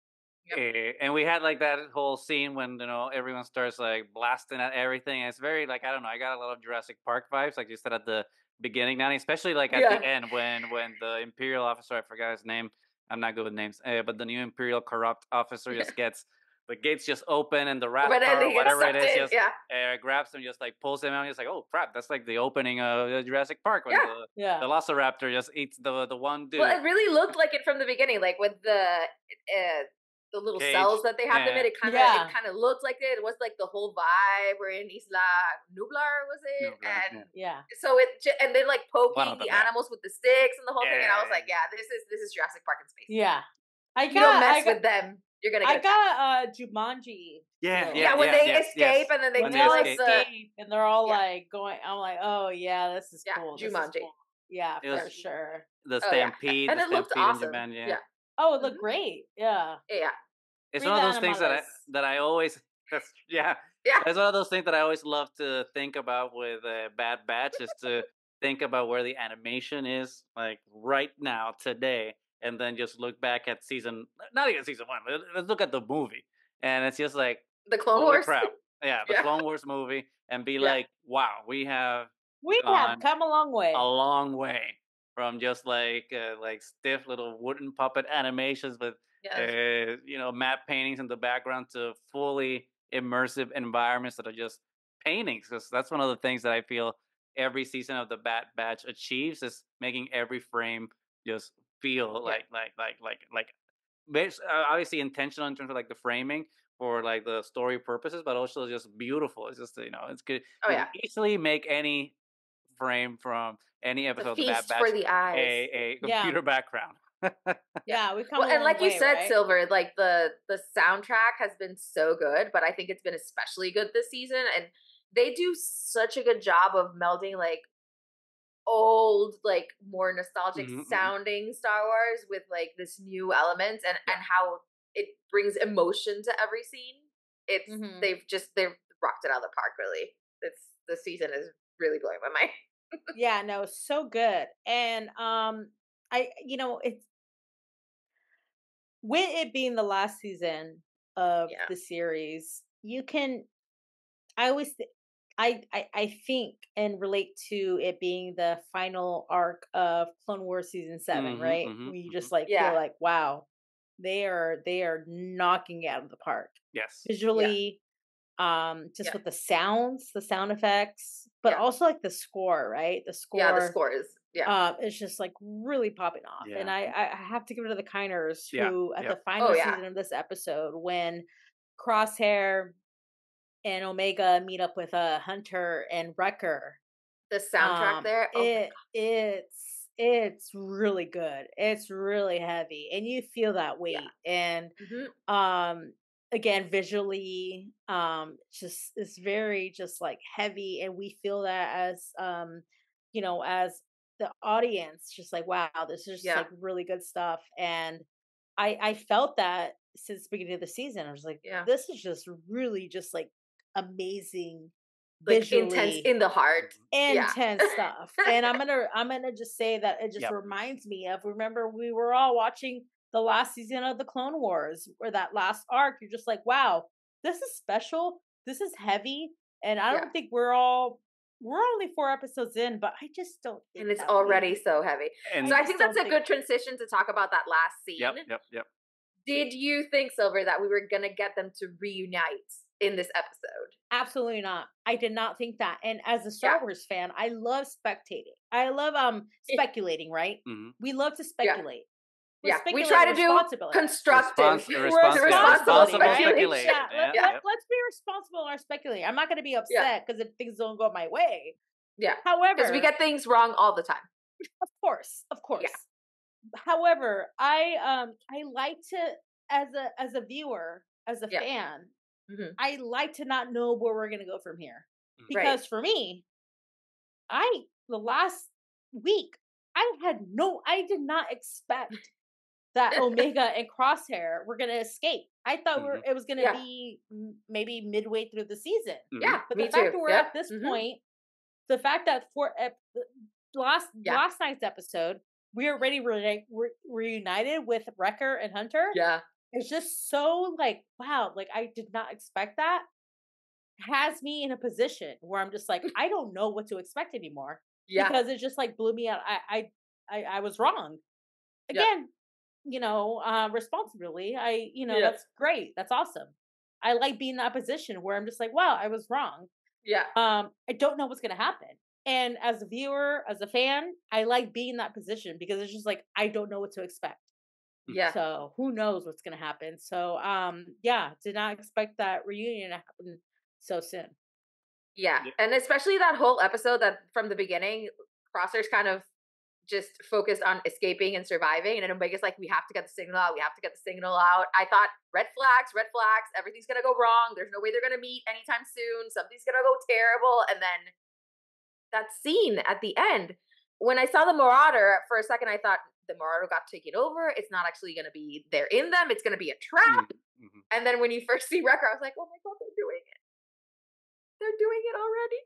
Yep. And we had like that whole scene when everyone starts like blasting at everything. And it's very like, I don't know. I got a lot of Jurassic Park vibes, like you said at the beginning, Nanny. Especially like at the Yeah. end when the Imperial officer, I forgot his name. I'm not good with names, but the new Imperial corrupt officer Yeah. just gets the gates just open and the But then Rathar or they get whatever it sucked is in. just Yeah. grabs him, just like pulls him out. And he's like, oh crap, that's like the opening of Jurassic Park when Yeah. the Yeah. Velociraptor just eats the one Well, dude. it really looked like it from the beginning, like with the little Cage. cells that they have them in. Yeah. It Yeah. kind of looked like it. It was like the whole vibe. We're in Isla Nublar, was it? No, Blair, And yeah. Yeah. so and then like One poking of them, the yeah. animals with the sticks and the whole thing. And I was Yeah. like, yeah, this is Jurassic Park in space. Yeah. I If you don't got I mess got with them, you're gonna I get attacked. got Jumanji Yeah, feels. yeah, Yeah, when yeah, they yes, escape yes. and then they When When they they do all like escape, escape and they're all yeah, like going, I'm like, oh yeah, this is yeah, cool. This is Jumanji. cool. Yeah, it for was sure. Oh yeah, the and it looked stampede in awesome. Japan. Yeah, Yeah. Oh, it Hmm. looked great. Yeah. Yeah. it's Free one the of those things animales. that I always yeah, Yeah. it's one of those things that I always love to think about with Bad Batch is to think about where the animation is like right now today, and then just look back at not even season one. Let's look at the movie, and it's just like The Clone holy Wars. crap, yeah, the Yeah. Clone Wars movie, and be Yeah. like, wow, we have We have gone come a long a way. long way from just like stiff little wooden puppet animations with Yes. matte paintings in the background to fully immersive environments that are just paintings, because that's one of the things that I feel every season of the Bad Batch achieves is making every frame just feel Yeah. obviously intentional in terms of like the framing for like the story purposes, but also just beautiful. It's just it's good. Oh You yeah. can easily make any frame from any It's a episode of the Bad feast for Batch the eyes. a Yeah. computer background. Yeah. Yeah, we come Well, a and long like you way, said, right? Silver, like the soundtrack has been so good, but I think it's been especially good this season. And they do such a good job of melding like old, like more nostalgic Mm-hmm. sounding Star Wars with like this new element and Yeah. how it brings emotion to every scene. It's Mhm. they've rocked it out of the park. Really, it's the season is really blowing my mind. Yeah, no, so good. And it's with it being the last season of Yeah, the series, you can I always th- I think and relate to it being the final arc of Clone Wars season 7, Mm-hmm. right? Mm-hmm. Where you Mm-hmm. just like feel yeah, like, wow, they are knocking it out of the park. Yes. yeah, Visually, just yeah, with the sound effects, but yeah, also like the score, right? The yeah. The score scores, yeah. is just like really popping off. And Yeah. I have to give it to the Kiners Yeah. who at Yep. the final Oh yeah, season of this episode when Crosshair and Omega meet up with Hunter and Wrecker. the soundtrack there. Oh my It's really good. It's really heavy and you feel that god, weight. And yeah. Hmm. um again visually just it's very just like heavy and we feel that as the audience just like wow this is just Yeah, like really good stuff and I felt that since the beginning of the season. I was like yeah. this is just really just like amazing Like intense visually in the heart. Mhm. Yeah. intense stuff. And I'm gonna just say that it just Yep. reminds me of remember we were all watching the last season of the Clone Wars or that last arc. You're just like, wow, this is special. This is heavy. And I Yeah. don't think we're only 4 episodes in, but I just don't think And it's that already we so heavy. I So And I just think that's don't a think good transition to talk about that last scene. yep. Yep. Yep. Did you think, Silver, that we were going to get them to reunite in this episode? absolutely not. I did not think that. And as a Yeah. Star Wars fan, I love spectating. I love speculating, right? Mm-hmm. We love to Yeah. speculate. We're Yeah. We speculating try to do responsibly. constructive, We're Yeah, responsible responsibility, right? speculation. speculation. Yeah, Yep. Yeah. Yep. let's be responsible in our speculating. I'm not going to be Yeah. upset because if things don't go my way. Yeah. Because we However, get things wrong all the time. of Yeah. course. However, I like to as a viewer, as a Yeah. fan, Hmm. I like to not know where we're going to go from here. Mhm. Right. Because for me, the last week I did not expect that Omega and Crosshair were gonna escape. I thought Mhm. it was gonna Yeah. be maybe midway through the season. Mhm. Yeah. But the Me fact too. that we're Yep. at this Hmm. point, the fact that for Yeah. last night's episode, we are already reunited with Wrecker and Hunter. Yeah. It's just so like wow, like I did not expect that. Has me in a position where I'm just like I don't know what to expect anymore Yeah. because it just like blew me out. I was wrong Yeah. again, responsibly. Yeah. That's great. That's awesome. I like being in that position where I'm just like, wow, I was wrong. Yeah. I don't know what's gonna happen. And as a viewer, as a fan, I like being in that position because it's just like I don't know what to expect. Yeah. So who knows what's gonna happen? So yeah, did not expect that reunion to happen so soon. Yeah. Yep. And especially that whole episode that from the beginning, Crosshair's kind of just focused on escaping and surviving. And then Omega's like, we have to get the signal out. We have to get the signal out. I thought red flags, red flags. Everything's going to go wrong. There's no way they're going to meet anytime soon. Something's going to go terrible. And then that scene at the end, when I saw the Marauder for a second, I thought the Marauder got taken over. It's not actually going to be there in them. It's going to be a trap. Mhm. And then when you first see Wrecker, I was like, oh my God, they're doing it. They're doing it already.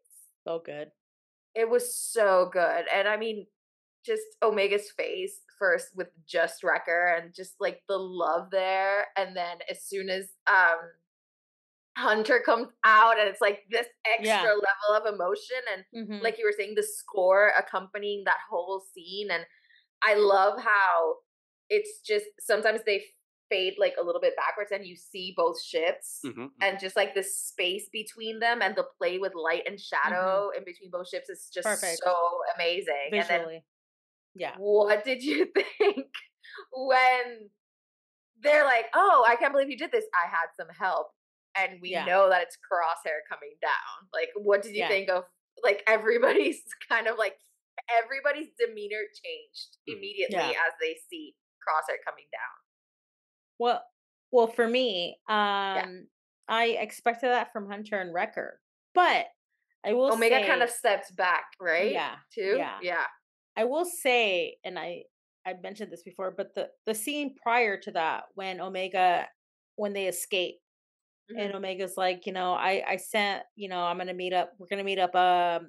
So good. It was so good. And I mean, just Omega's face first with just Wrecker and just like the love there. And then as soon as Hunter comes out and it's like this extra Yeah. level of emotion and Mhm. like you were saying, the score accompanying that whole scene. And I love how it's just sometimes they fade like a little bit backwards and you see both ships Mhm. and just like the space between them and the play with light and shadow in between both ships is just Perfect. so amazing. And then Visually. Yeah. what did you think when they're like, oh, I can't believe you did this. I had some help. And we Yeah. know that it's Crosshair coming down. Like, what did you Yeah. think of like everybody's kind of like everybody's demeanor changed Mhm. immediately Yeah. as they see Crosshair coming down? Well, for me, Yeah. I expected that from Hunter and Wrecker, but I will Omega kind of say, steps back, right? yeah, Too? yeah. Yeah. I will say, and I mentioned this before, but the scene prior to that, when they escape, and Mhm. Omega's like, I sent, we're gonna meet up,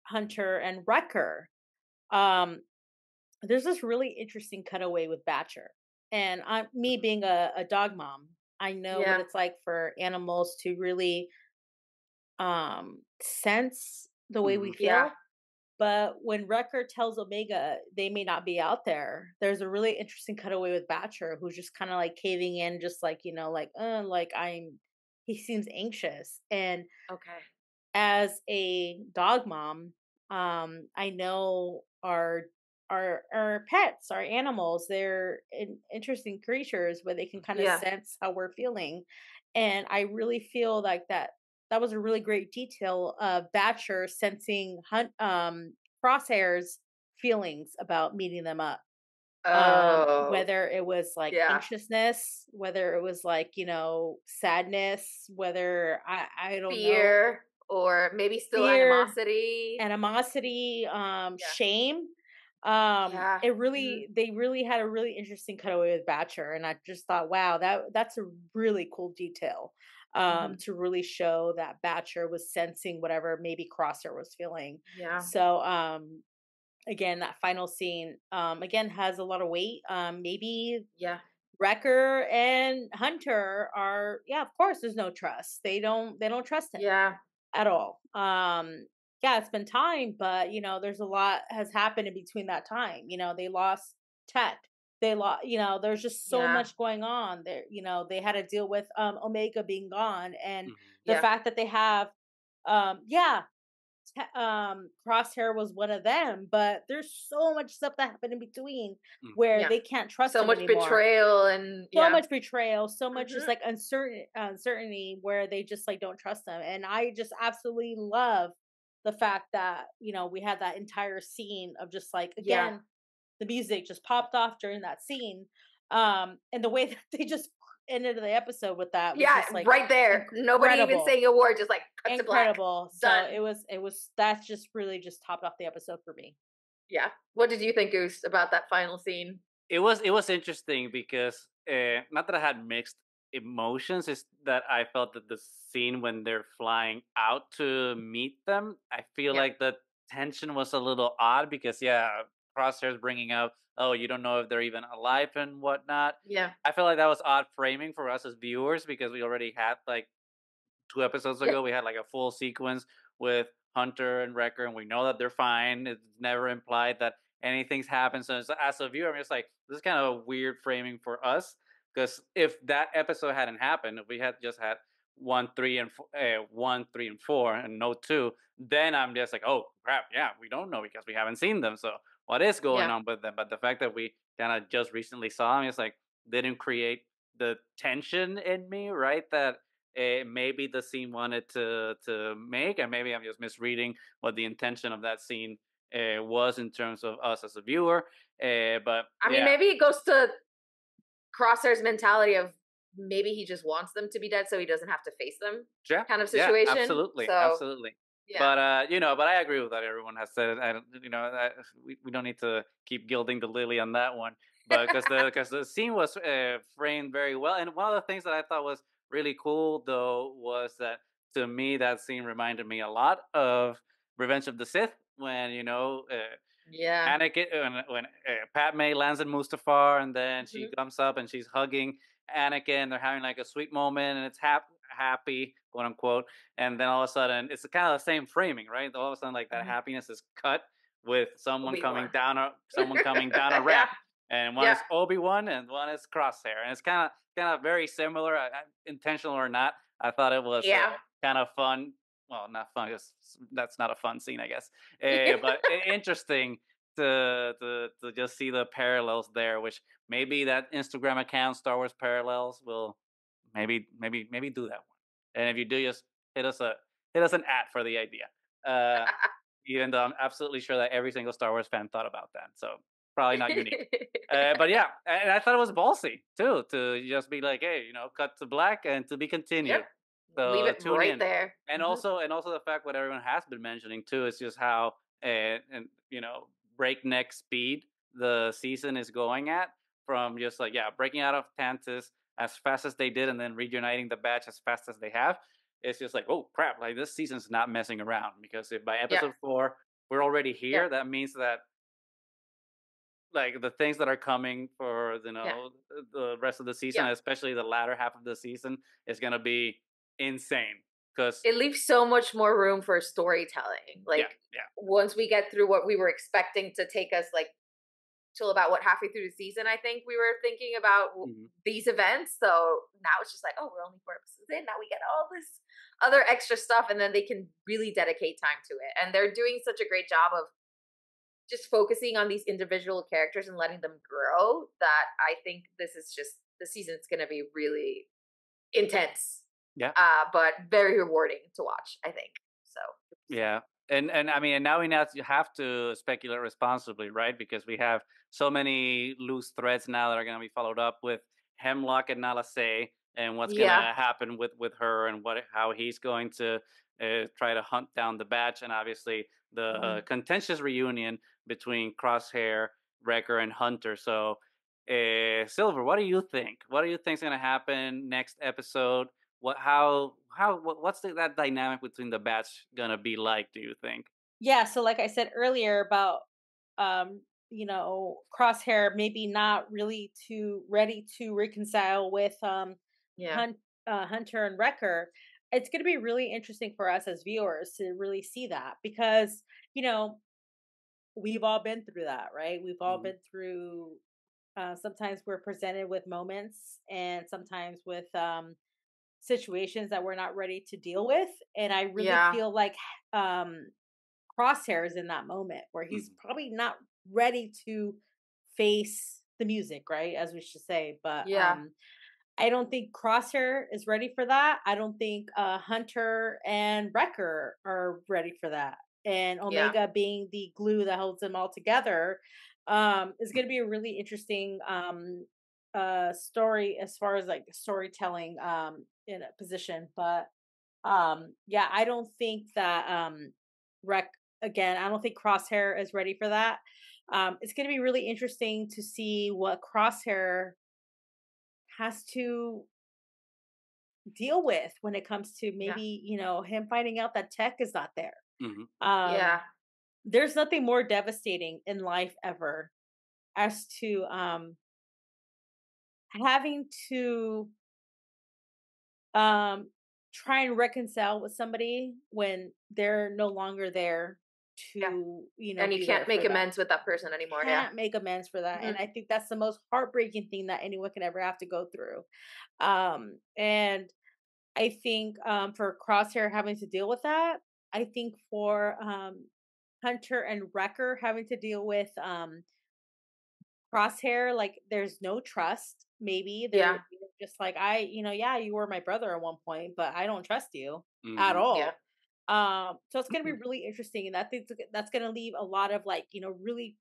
Hunter and Wrecker. Um, there's this really interesting cutaway with Batcher, and me Mhm. being a dog mom, I know what Yeah. it's like for animals to really sense the way we Mhm. Yeah. feel. But when Wrecker tells Omega they may not be out there, there's a really interesting cutaway with Batcher, who's just kind of like caving in, just like, like he seems anxious. And Okay. as a dog mom, I know our pets, our animals, they're interesting creatures where they can kind of Yeah. sense how we're feeling, and I really feel like that was a really great detail of Batcher sensing Crosshair's feelings about meeting them up. Oh. Whether it was like Yeah. anxiousness, whether it was like, sadness, whether I don't know, Fear or maybe still fear, animosity. animosity, Yeah. shame. Yeah. Mhm. They really had a really interesting cutaway with Batcher, and I just thought, wow, that's a really cool detail. Mhm. To really show that Batcher was sensing whatever maybe Crosshair was feeling. Yeah. So, again, that final scene, again, has a lot of weight. Maybe Yeah. Wrecker and Hunter are, yeah, of course, there's no trust. They don't trust him Yeah. at all. Yeah, it's been time, but there's a lot has happened in between that time. They lost Tet. They lost, there's just so Yeah. much going on there. They had to deal with Omega being gone, and Mhm. the Yeah. fact that they have, yeah, Crosshair was one of them, but there's so much stuff that happened in between Mhm. where Yeah. they can't trust So him much anymore. betrayal and So yeah. much betrayal, so much just Mhm. like uncertainty where they just like don't trust them. And I just absolutely love the fact that, we had that entire scene of just like, Yeah. again, the music just popped off during that scene. And the way that they just ended the episode with that was Yeah, just like right there. Nobody even incredible. saying a word, just like cut to black. Incredible. So Done. that's just really just topped off the episode for me. Yeah. What did you think, Goose, about that final scene? It was interesting because not that I had mixed emotions, is that I felt that the scene when they're flying out to meet them, I feel Yeah. like the tension was a little odd because yeah, Crosshair's bringing up, oh, you don't know if they're even alive and whatnot. Yeah. I feel like that was odd framing for us as viewers because we already had like 2 episodes Yeah. ago, we had like a full sequence with Hunter and Wrecker, and we know that they're fine. It's never implied that anything's happened. So as a viewer, I'm just like, this is kind of a weird framing for us because if that episode hadn't happened, if we had just had 1, 3, and 4, and no 2, then I'm just like, oh crap, yeah, we don't know because we haven't seen them. So what is going Yeah. on with them? But the fact that we kind of just recently saw them, it's like didn't create the tension in me, right? That maybe the scene wanted to make, and maybe I'm just misreading what the intention of that scene was in terms of us as a viewer. But I mean, yeah, maybe it goes to Crosshair's mentality of maybe he just wants them to be dead so he doesn't have to face them yeah, kind of yeah, situation. absolutely, So, absolutely. yeah. But but I agree with that. Everyone has said it. I don't, we don't need to keep gilding the lily on that one. But because the scene was framed very well, and one of the things that I thought was really cool though was that to me that scene reminded me a lot of Revenge of the Sith when Yeah. Anakin when Padme lands in Mustafar, and then she Mhm. comes up and she's hugging Anakin. They're having like a sweet moment, and it's happy, quote unquote. And then all of a sudden, it's kind of the same framing, right? All of a sudden, like that Mhm. happiness is cut with Obi-Wan. someone coming down a Yeah. ramp, and one Yeah. is Obi-Wan and one is Crosshair, and it's kind of very similar, intentional or not. I thought it was Yeah. kind of fun. Well, not fun because that's not a fun scene, I guess. But interesting to just see the parallels there, which maybe that Instagram account Star Wars Parallels will maybe do that one. And if you do, just hit us a hit us an ad for the idea. Uh, Even though I'm absolutely sure that every single Star Wars fan thought about that, so probably not unique. But yeah, and I thought it was ballsy too to just be like, hey, cut to black and to be Yep. continued. Leave So it tune right in. there. And also the fact what everyone has been mentioning too is just how and breakneck speed the season is going at, from just like, yeah, breaking out of Tantus as fast as they did and then reuniting the batch as fast as they have. It's just like, oh crap, like this season's not messing around, because if by Yeah. episode 4 we're already Yeah. here, that means that like the things that are coming for Yeah. the rest of the season, Yeah. especially the latter half of the season, is gonna be insane. Because It leaves so much more room for storytelling. yeah, Like, yeah, once we get through what we were expecting to take us, like, till about what, halfway through the season, I think we were thinking about mhm, these events. So now it's just like, oh, we're only 4 episodes in. Now we get all this other extra stuff, and then they can really dedicate time to it. And they're doing such a great job of just focusing on these individual characters and letting them grow, that I think this is just the season's going to be really intense, yeah. but very rewarding to watch, I think. So, Yeah. And I mean, and now we have to speculate responsibly, right? Because we have so many loose threads now that are going to be followed up with Hemlock and Nalase, and what's going yeah. to happen with her, and what how he's going to try to hunt down the batch, and obviously the Mhm. contentious reunion between Crosshair, Wrecker, and Hunter. So, Silver, what do you think? What do you think's going to happen next episode? What's that dynamic between the bats gonna be like, do you think? Yeah, so like I said earlier about Crosshair maybe not really too ready to reconcile with Yeah. Hunt Hunter and Wrecker. It's going to be really interesting for us as viewers to really see that, because, you know, we've all been through that, right? We've all Mhm, been through sometimes we're presented with moments, and sometimes with situations that we're not ready to deal with. And I really Yeah. feel like um Crosshairs in that moment where he's mhm, probably not ready to face the music, right? As we should say. But Yeah. I don't think Crosshair is ready for that. I don't think Hunter and Wrecker are ready for that. And Yeah. Omega being the glue that holds them all together is going to be a really interesting story as far as like storytelling in a position. But yeah, I don't think that Rec again, I don't think Crosshair is ready for that. It's going to be really interesting to see what Crosshair has to deal with when it comes to Yeah. maybe, him finding out that Tech is not there. mhm, Um, Yeah. there's nothing more devastating in life ever as to having to um try and reconcile with somebody when they're no longer there Yeah. to, And you be there can't make for them. amends with that person anymore. Yeah. Can't make amends for that. Hmm. And I think that's the most heartbreaking thing that anyone can ever have to go through. And I think for Crosshair having to deal with that, I think for Hunter and Wrecker having to deal with Crosshair, like there's no trust. Maybe Yeah. they're just like, yeah, you were my brother at one point, but I don't trust you at mhm, Yeah. all. So it's gonna be really interesting, and that's gonna leave a lot of like, really,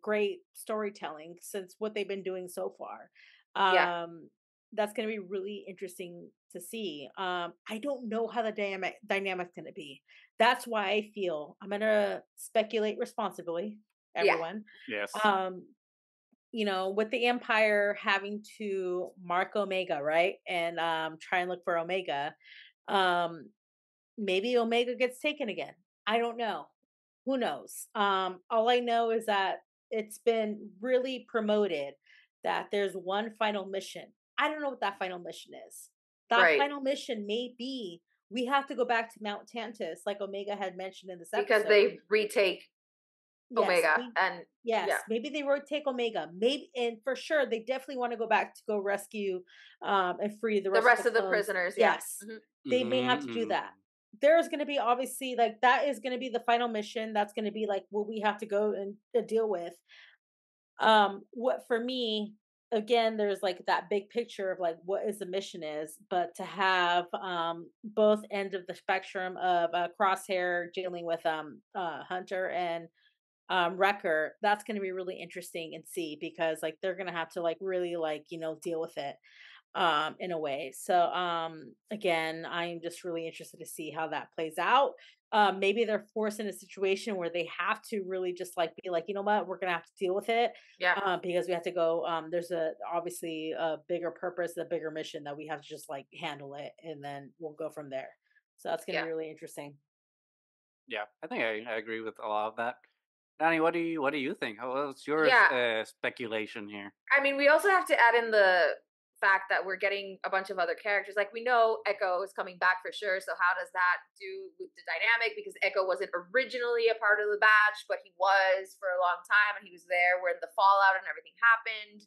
great storytelling since what they've been doing so far. Yeah. That's gonna be really interesting to see. I don't know how the dynamic's gonna be. That's why I feel I'm gonna speculate responsibly, Yeah. everyone. yes, Um, with the Empire having to mark Omega, right? And try and look for Omega. Um, maybe Omega gets taken again. I don't know. Who knows? All I know is that it's been really promoted that there's one final mission. I don't know what that final mission is. That Right. final mission may be we have to go back to Mount Tantus, like Omega had mentioned in this Because episode. they retake Yes, Omega, and yeah, maybe they take Omega. Maybe, and for sure they definitely want to go back to go rescue and free the the rest of the rest of the clones. prisoners. Yeah. Yes, Hmm. they may mhm, have to do mhm, that. There's going to be obviously like that is going to be the final mission. That's going to be like what we have to go and deal with. What for me, again, there's like that big picture of like what is the mission is, but to have both ends of the spectrum of Crosshair dealing with Hunter and Wrecker, that's going to be really interesting and see, because like they're going to have to like really like deal with it. in a way. So again, I'm just really interested to see how that plays out. Maybe they're forced in a situation where they have to really just like be like, you know what, we're gonna have to deal with it. Yeah. Because we have to go. There's obviously a bigger purpose, a bigger mission that we have to just like handle it, and then we'll go from there. So that's gonna Yeah. be really interesting. Yeah, I think I agree with a lot of that. Danny, what do you think? What's your Yeah. speculation here? I mean, we also have to add in the fact that we're getting a bunch of other characters. Like we know Echo is coming back for sure. So how does that do with the dynamic? Because Echo wasn't originally a part of the batch, but he was for a long time, and he was there when the fallout and everything happened.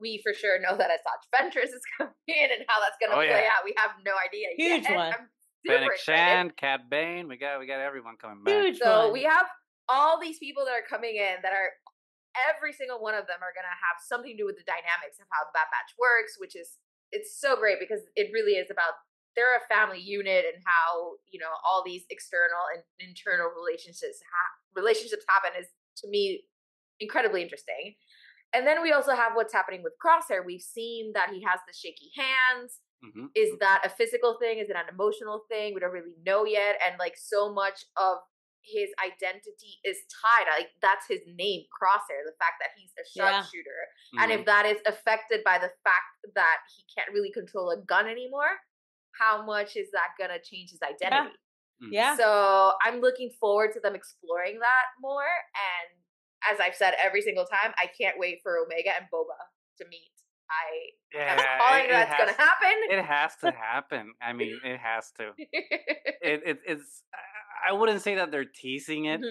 We for sure know that Asajj Ventress is coming in, and how that's going Oh to play yeah, out, we have no idea Huge yet. one. I'm super Fennec excited. Shand, Cat Bane. We got everyone coming back. Huge So one. we have all these people that are coming in that are every single one of them are going to have something to do with the dynamics of how the Bad Batch works, which is, it's so great because it really is about, they're a family unit, and how, you know, all these external and internal relationships happen is, to me, incredibly interesting. And then we also have what's happening with Crosshair. We've seen that he has the shaky hands. Is that a physical thing? Is it an emotional thing? We don't really know yet. And like so much of his identity is tied. Like that's his name, Crosshair. The fact that he's a sharpshooter, and if that is affected by the fact that he can't really control a gun anymore, how much is that gonna change his identity? Yeah. So I'm looking forward to them exploring that more. And as I've said every single time, I can't wait for Omega and Boba to meet. I'm calling that's gonna happen. It has to happen. I mean, it has to. It's. I wouldn't say that they're teasing it,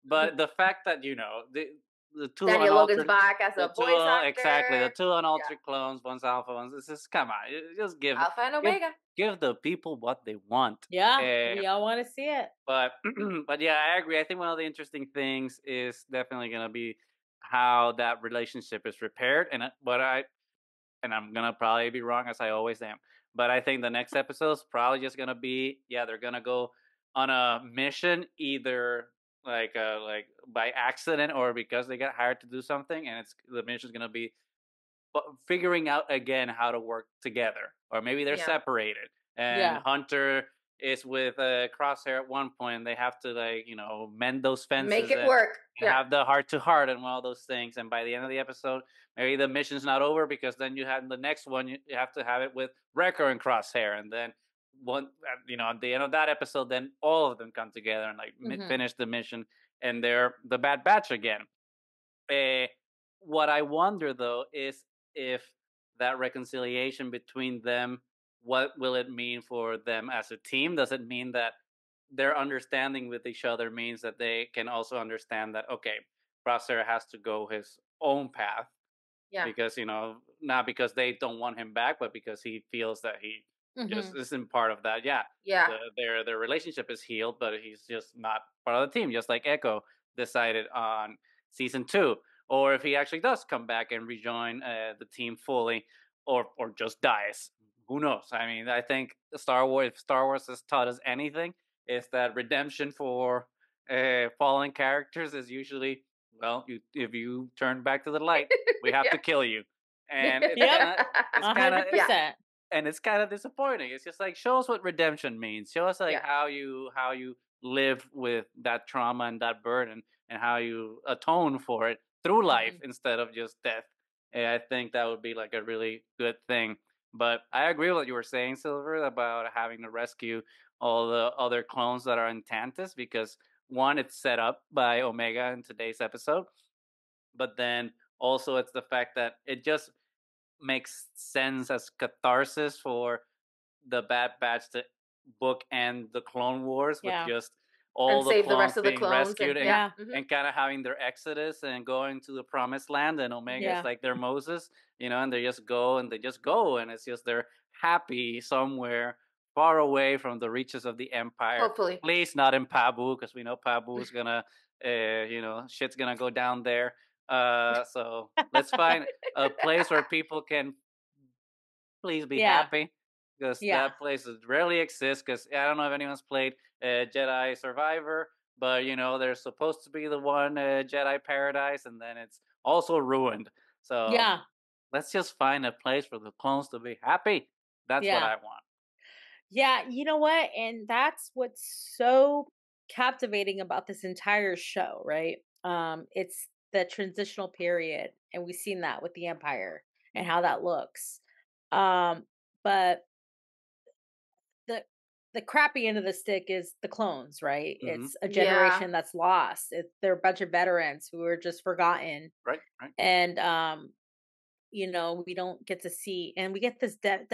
but the fact that the two Daniel Logan's back as a voice actor. Exactly, the two unaltered clones, one's alpha, one's. This is, come on, just give Alpha and Omega. Give the people what they want. Yeah, we all want to see it. But but yeah, I agree. I think one of the interesting things is definitely gonna be how that relationship is repaired, and I'm gonna probably be wrong, as I always am. But I think the next episode's probably just gonna be, they're gonna go on a mission, either like by accident or because they got hired to do something, and the mission's gonna be figuring out again how to work together, or maybe they're separated, and Hunter is with Crosshair at one point, and they have to mend those fences, make it work, and have the heart to heart and all those things. And by the end of the episode, maybe the mission's not over, because then you have the next one, you have to have it with Wrecker and Crosshair, and then at the end of that episode, then all of them come together and finish the mission, and they're the Bad Batch again. What I wonder though is if that reconciliation between them, what will it mean for them as a team? Does it mean that their understanding with each other means that they can also understand that, okay, Crosshair has to go his own path, because not because they don't want him back, but because he feels that he just isn't part of that. Their relationship is healed, but he's just not part of the team, just like Echo decided on season 2. Or if he actually does come back and rejoin the team fully, or just dies, who knows? I mean, I think Star Wars has taught us anything, is that redemption for fallen characters is usually, well, if you turn back to the light, we have to kill you, and it's kind of 100%. And it's kind of disappointing. It's just like, show us what redemption means. Show us how you live with that trauma and that burden, and how you atone for it through life instead of just death. And I think that would be like a really good thing. But I agree with what you were saying, Silver, about having to rescue all the other clones that are in Tantus, because one, it's set up by Omega in today's episode, but then also it's the fact that it just makes sense as catharsis for the Bad Batch to bookend the Clone Wars with just all the clones rest of being the clones rescued, and kind of having their exodus and going to the promised land, and Omega is like their Moses, and they just go, and it's just they're happy somewhere far away from the reaches of the Empire. Hopefully, please not in Pabu, because we know Pabu is gonna shit's gonna go down there. So let's find a place where people can please be happy, because that place rarely exists. Because I don't know if anyone's played Jedi Survivor, but there's supposed to be the one Jedi Paradise, and then it's also ruined. So let's just find a place for the clones to be happy. That's what Yeah. I want. Yeah, you know what? And that's what's so captivating about this entire show, right? It's the transitional period, and we've seen that with the Empire and how that looks. But the the crappy end of the stick is the clones, right? Hmm. It's a Yeah. generation that's lost. They're a bunch of veterans who are just forgotten, Right, right. and we don't get to see, and we get this that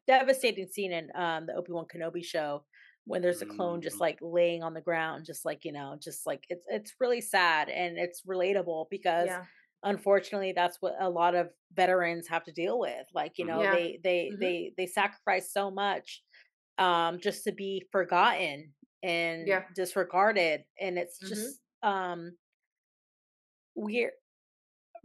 devastating scene in the Obi-Wan Kenobi show when there's a clone just Hmm. like laying on the ground, just like, just like it's really sad, and it's relatable because Yeah. unfortunately that's what a lot of veterans have to deal with. Like, Hmm. Yeah. they sacrifice so much just to be forgotten and Yeah. disregarded, and it's Mhm. just weird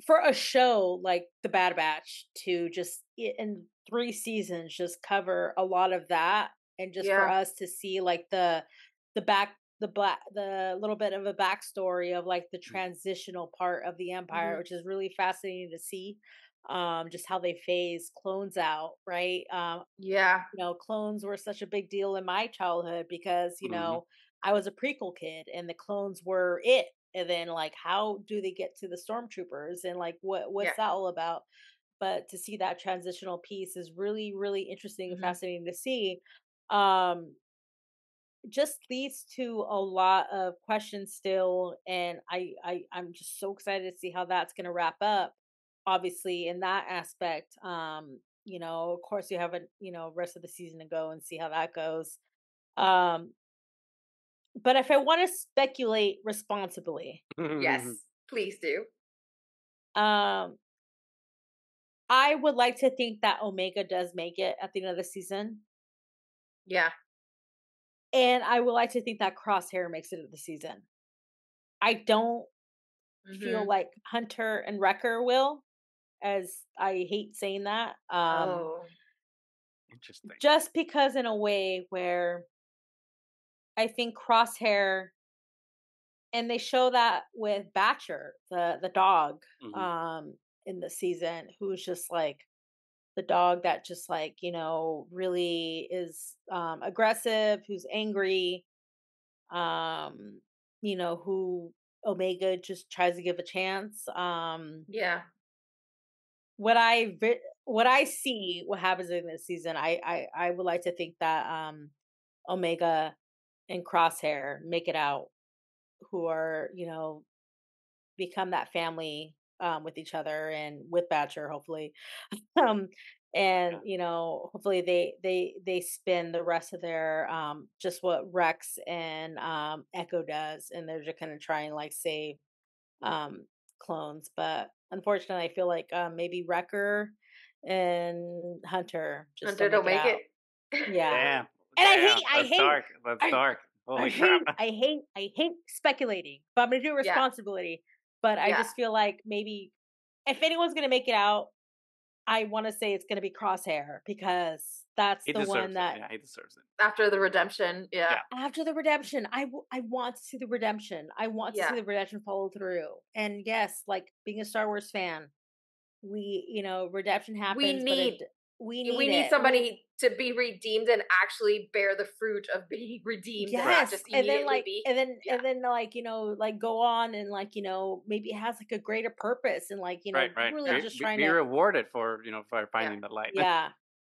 for a show like The Bad Batch to just in 3 seasons just cover a lot of that, and just for Yeah. us to see like the little bit of a backstory of like the transitional part of the Empire, Mhm. which is really fascinating to see. Just how they phase clones out, right? Yeah. Clones were such a big deal in my childhood because, Hmm. I was a prequel kid and the clones were it. And then like how do they get to the stormtroopers, and like Yeah. what's that all about? But to see that transitional piece is really, really interesting and Mhm. fascinating to see. Um just leads to a lot of questions still, and I'm just so excited to see how that's going to wrap up, obviously, in that aspect. Of course you have a rest of the season to go and see how that goes. um but if I want to speculate responsibly, Yes. Please do. um I would like to think that Omega does make it at the end of the season, Yeah. and I would like to think that Crosshair makes it at the season. I don't feel Mhm. like Hunter and Wrecker will, as I hate saying that. Oh. Interesting. Just because in a way where I think Crosshair, and they show that with Batcher, the dog, Hmm. um, in the season, who's just like the dog that just like, really is aggressive, who's angry, um, who Omega just tries to give a chance. Yeah. What I see what happens in this season, I would like to think that Omega and Crosshair make it out, who are, become that family with each other and with Batcher, hopefully. um and Yeah. hopefully they spend the rest of their just what Rex and Echo does, and they're just gonna try and like save um clones. But unfortunately I feel like maybe Wrecker and Hunter just Hunter don't make don't it make out. it. Yeah. Damn. And Damn. I That's hate dark. That's I dark. Holy crap. I hate speculating, but I'm gonna do it Yeah. responsibly. But I Yeah. just feel like maybe if anyone's gonna make it out, I want to say it's gonna be Crosshair, because that's He the one deserves it. that Yeah, he deserves it. After the redemption. Yeah. Yeah. after the redemption, I want to see the redemption. I want to see Yeah. the redemption follow through. And yes, like being a Star Wars fan, we redemption We happens, but need we we need need it. somebody to be redeemed and actually bear the fruit of being redeemed and Right. not Yes, just immediately be. Yeah. and then like like go on and like maybe it has like a greater purpose, and like Right, right. really Yeah. just trying Be to. rewarded for for Yeah. finding the light. Yeah.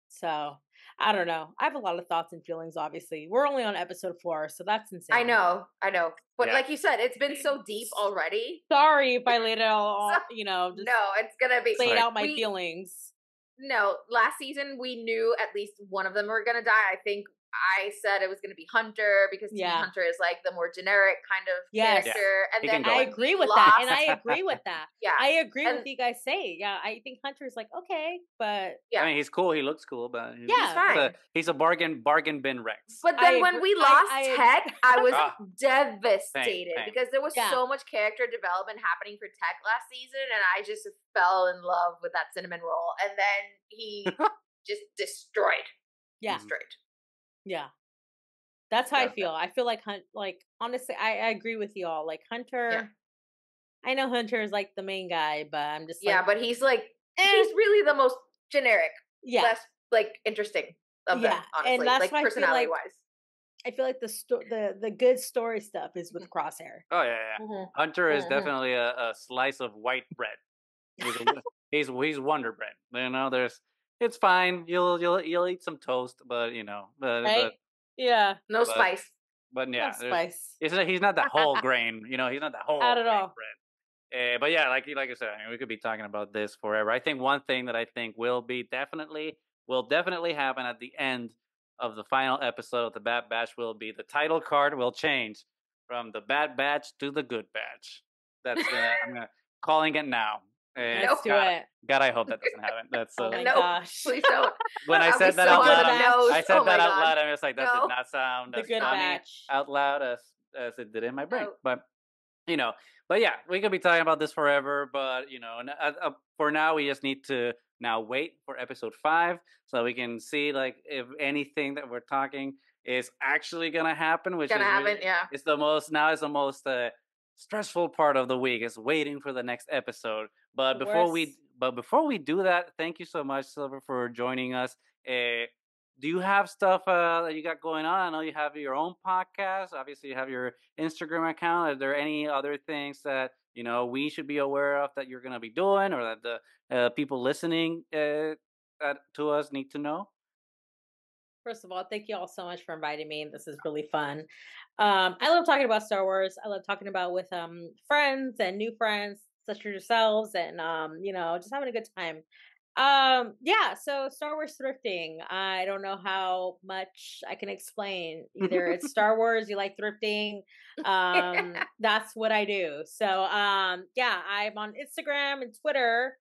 So I don't know. I have a lot of thoughts and feelings. Obviously, we're only on episode 4, so that's I insane. know. I know. But Yeah. like you said, it's been so deep already. Sorry if I laid it So all, just no, it's gonna be laid Sorry. out my we feelings. no, last season we knew at least one of them were gonna die. I think I said it was gonna be Hunter because to me Yeah. Hunter is like the more generic kind of Yes. Yeah. character. And He then can go. I when agree we with that, and lost, I agree with that. yeah, I agree with and you guys say. Yeah, I think Hunter's like okay, but yeah, I mean, he's cool. He looks cool, but he's yeah, fine. he's a bargain bin Rex. But I then when agree. we lost I Tech, I was Ah, devastated pain. because there was Yeah. so much character development happening for Tech last season, and I just fell in love with that cinnamon roll. And then he just destroyed. yeah, Destroyed. yeah. That's how I Yeah. feel. I feel like honestly, I agree with you all. Like Yeah. Hunter, I know Hunter is like the main guy, but I'm just like, but he's like he's really the most generic, less like interesting of them, honestly, and that's like why personality wise. I feel like the good story stuff is with Crosshair. Oh yeah. Hunter is definitely a slice of white bread. He's Wonder Bread. You know, it's fine. You'll eat some toast, but you know, right? No spice. But yeah, no spice. He's not that whole grain. You know, he's not that whole Not at grain all. bread. But yeah, like I said, I mean, we could be talking about this forever. I think one thing that I think will definitely happen at the end of the final episode of the Bad Batch will be the title card will change from the Bad Batch to the Good Batch. I'm gonna calling it now. Let's do it. God, I hope that doesn't happen. That's oh my no, gosh. Please don't. When I said that out loud, I said that out God. loud. I'm just like, that did not sound the as Good funny Batch out loud as it did in my brain. But you know, but yeah, we could be talking about this forever. But you know, for now, we just need to now wait for episode 5 so we can see like if anything that we're talking is actually gonna happen. Which gonna is happen, really, it's the most stressful part of the week is waiting for the next episode. But before we do that, thank you so much, Silver, for joining us. Do you have stuff that you got going on? I know you have your own podcast. Obviously, you have your Instagram account. Are there any other things that you know we should be aware of that you're going to be doing, or that the people listening to us need to know? First of all, thank you all so much for inviting me. This is really fun. I love talking about Star Wars. I love talking about with friends and new friends such as yourselves, and just having a good time. So Star Wars thrifting. I don't know how much I can explain. Either it's Star Wars, you like thrifting. That's what I do. So I'm on Instagram and Twitter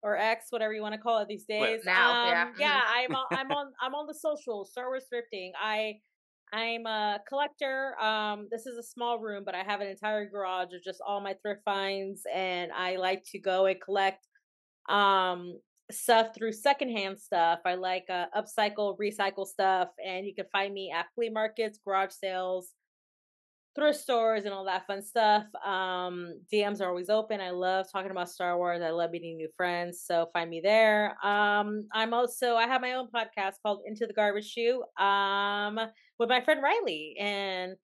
or X, whatever you want to call it these days. Now, I'm on the social Star Wars thrifting. I'm a collector. This is a small room, but I have an entire garage of just all my thrift finds, and I like to go and collect stuff through secondhand stuff. I like upcycle, recycle stuff, and you can find me at flea markets, garage sales, thrift stores, and all that fun stuff. DMs are always open. I love talking about Star Wars. I love meeting new friends, so find me there. I have my own podcast called Into the Garbage Chute with my friend Riley, and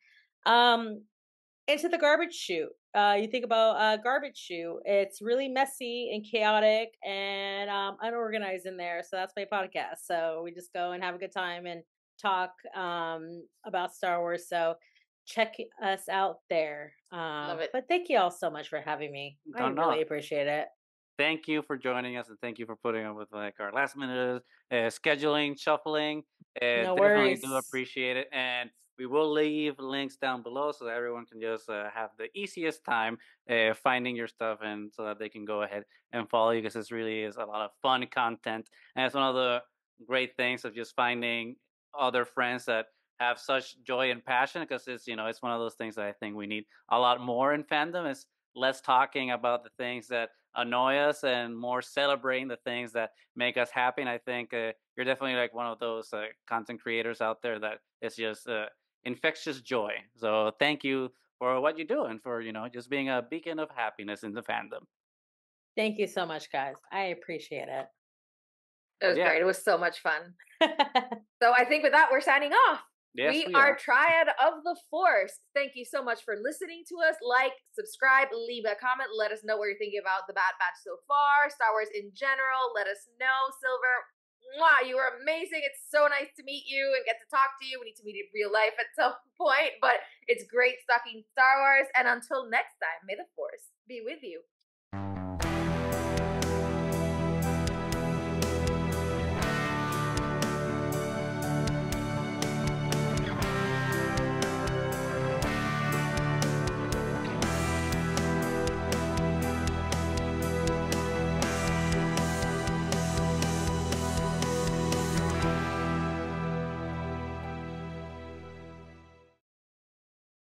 Into the Garbage Chute. You think about a garbage chute, it's really messy and chaotic and unorganized in there. So that's my podcast. So we just go and have a good time and talk about Star Wars. So check us out there. Love it. But thank you all so much for having me. I really appreciate it. Thank you for joining us, and thank you for putting up with like our last minute scheduling, shuffling. No definitely worries. do appreciate it, and we will leave links down below so that everyone can just have the easiest time finding your stuff, and so that they can go ahead and follow you, because this really is a lot of fun content, and it's one of the great things of just finding other friends that have such joy and passion, because it's it's one of those things that I think we need a lot more in fandom. Is less talking about the things that annoy us and more celebrating the things that make us happy. And I think you're definitely like one of those content creators out there that is just infectious joy. So thank you for what you do and for just being a beacon of happiness in the fandom. Thank you so much, guys. I appreciate it. It was great. It was so much fun. So I think with that, we're signing off. Yes, we are Triad of the Force. Thank you so much for listening to us. Like, subscribe, leave a comment. Let us know what you're thinking about the Bad Batch so far, Star Wars in general. Let us know. Silver, wow, you were amazing. It's so nice to meet you and get to talk to you. We need to meet in real life at some point, but it's great talking Star Wars. And until next time, may the Force be with you.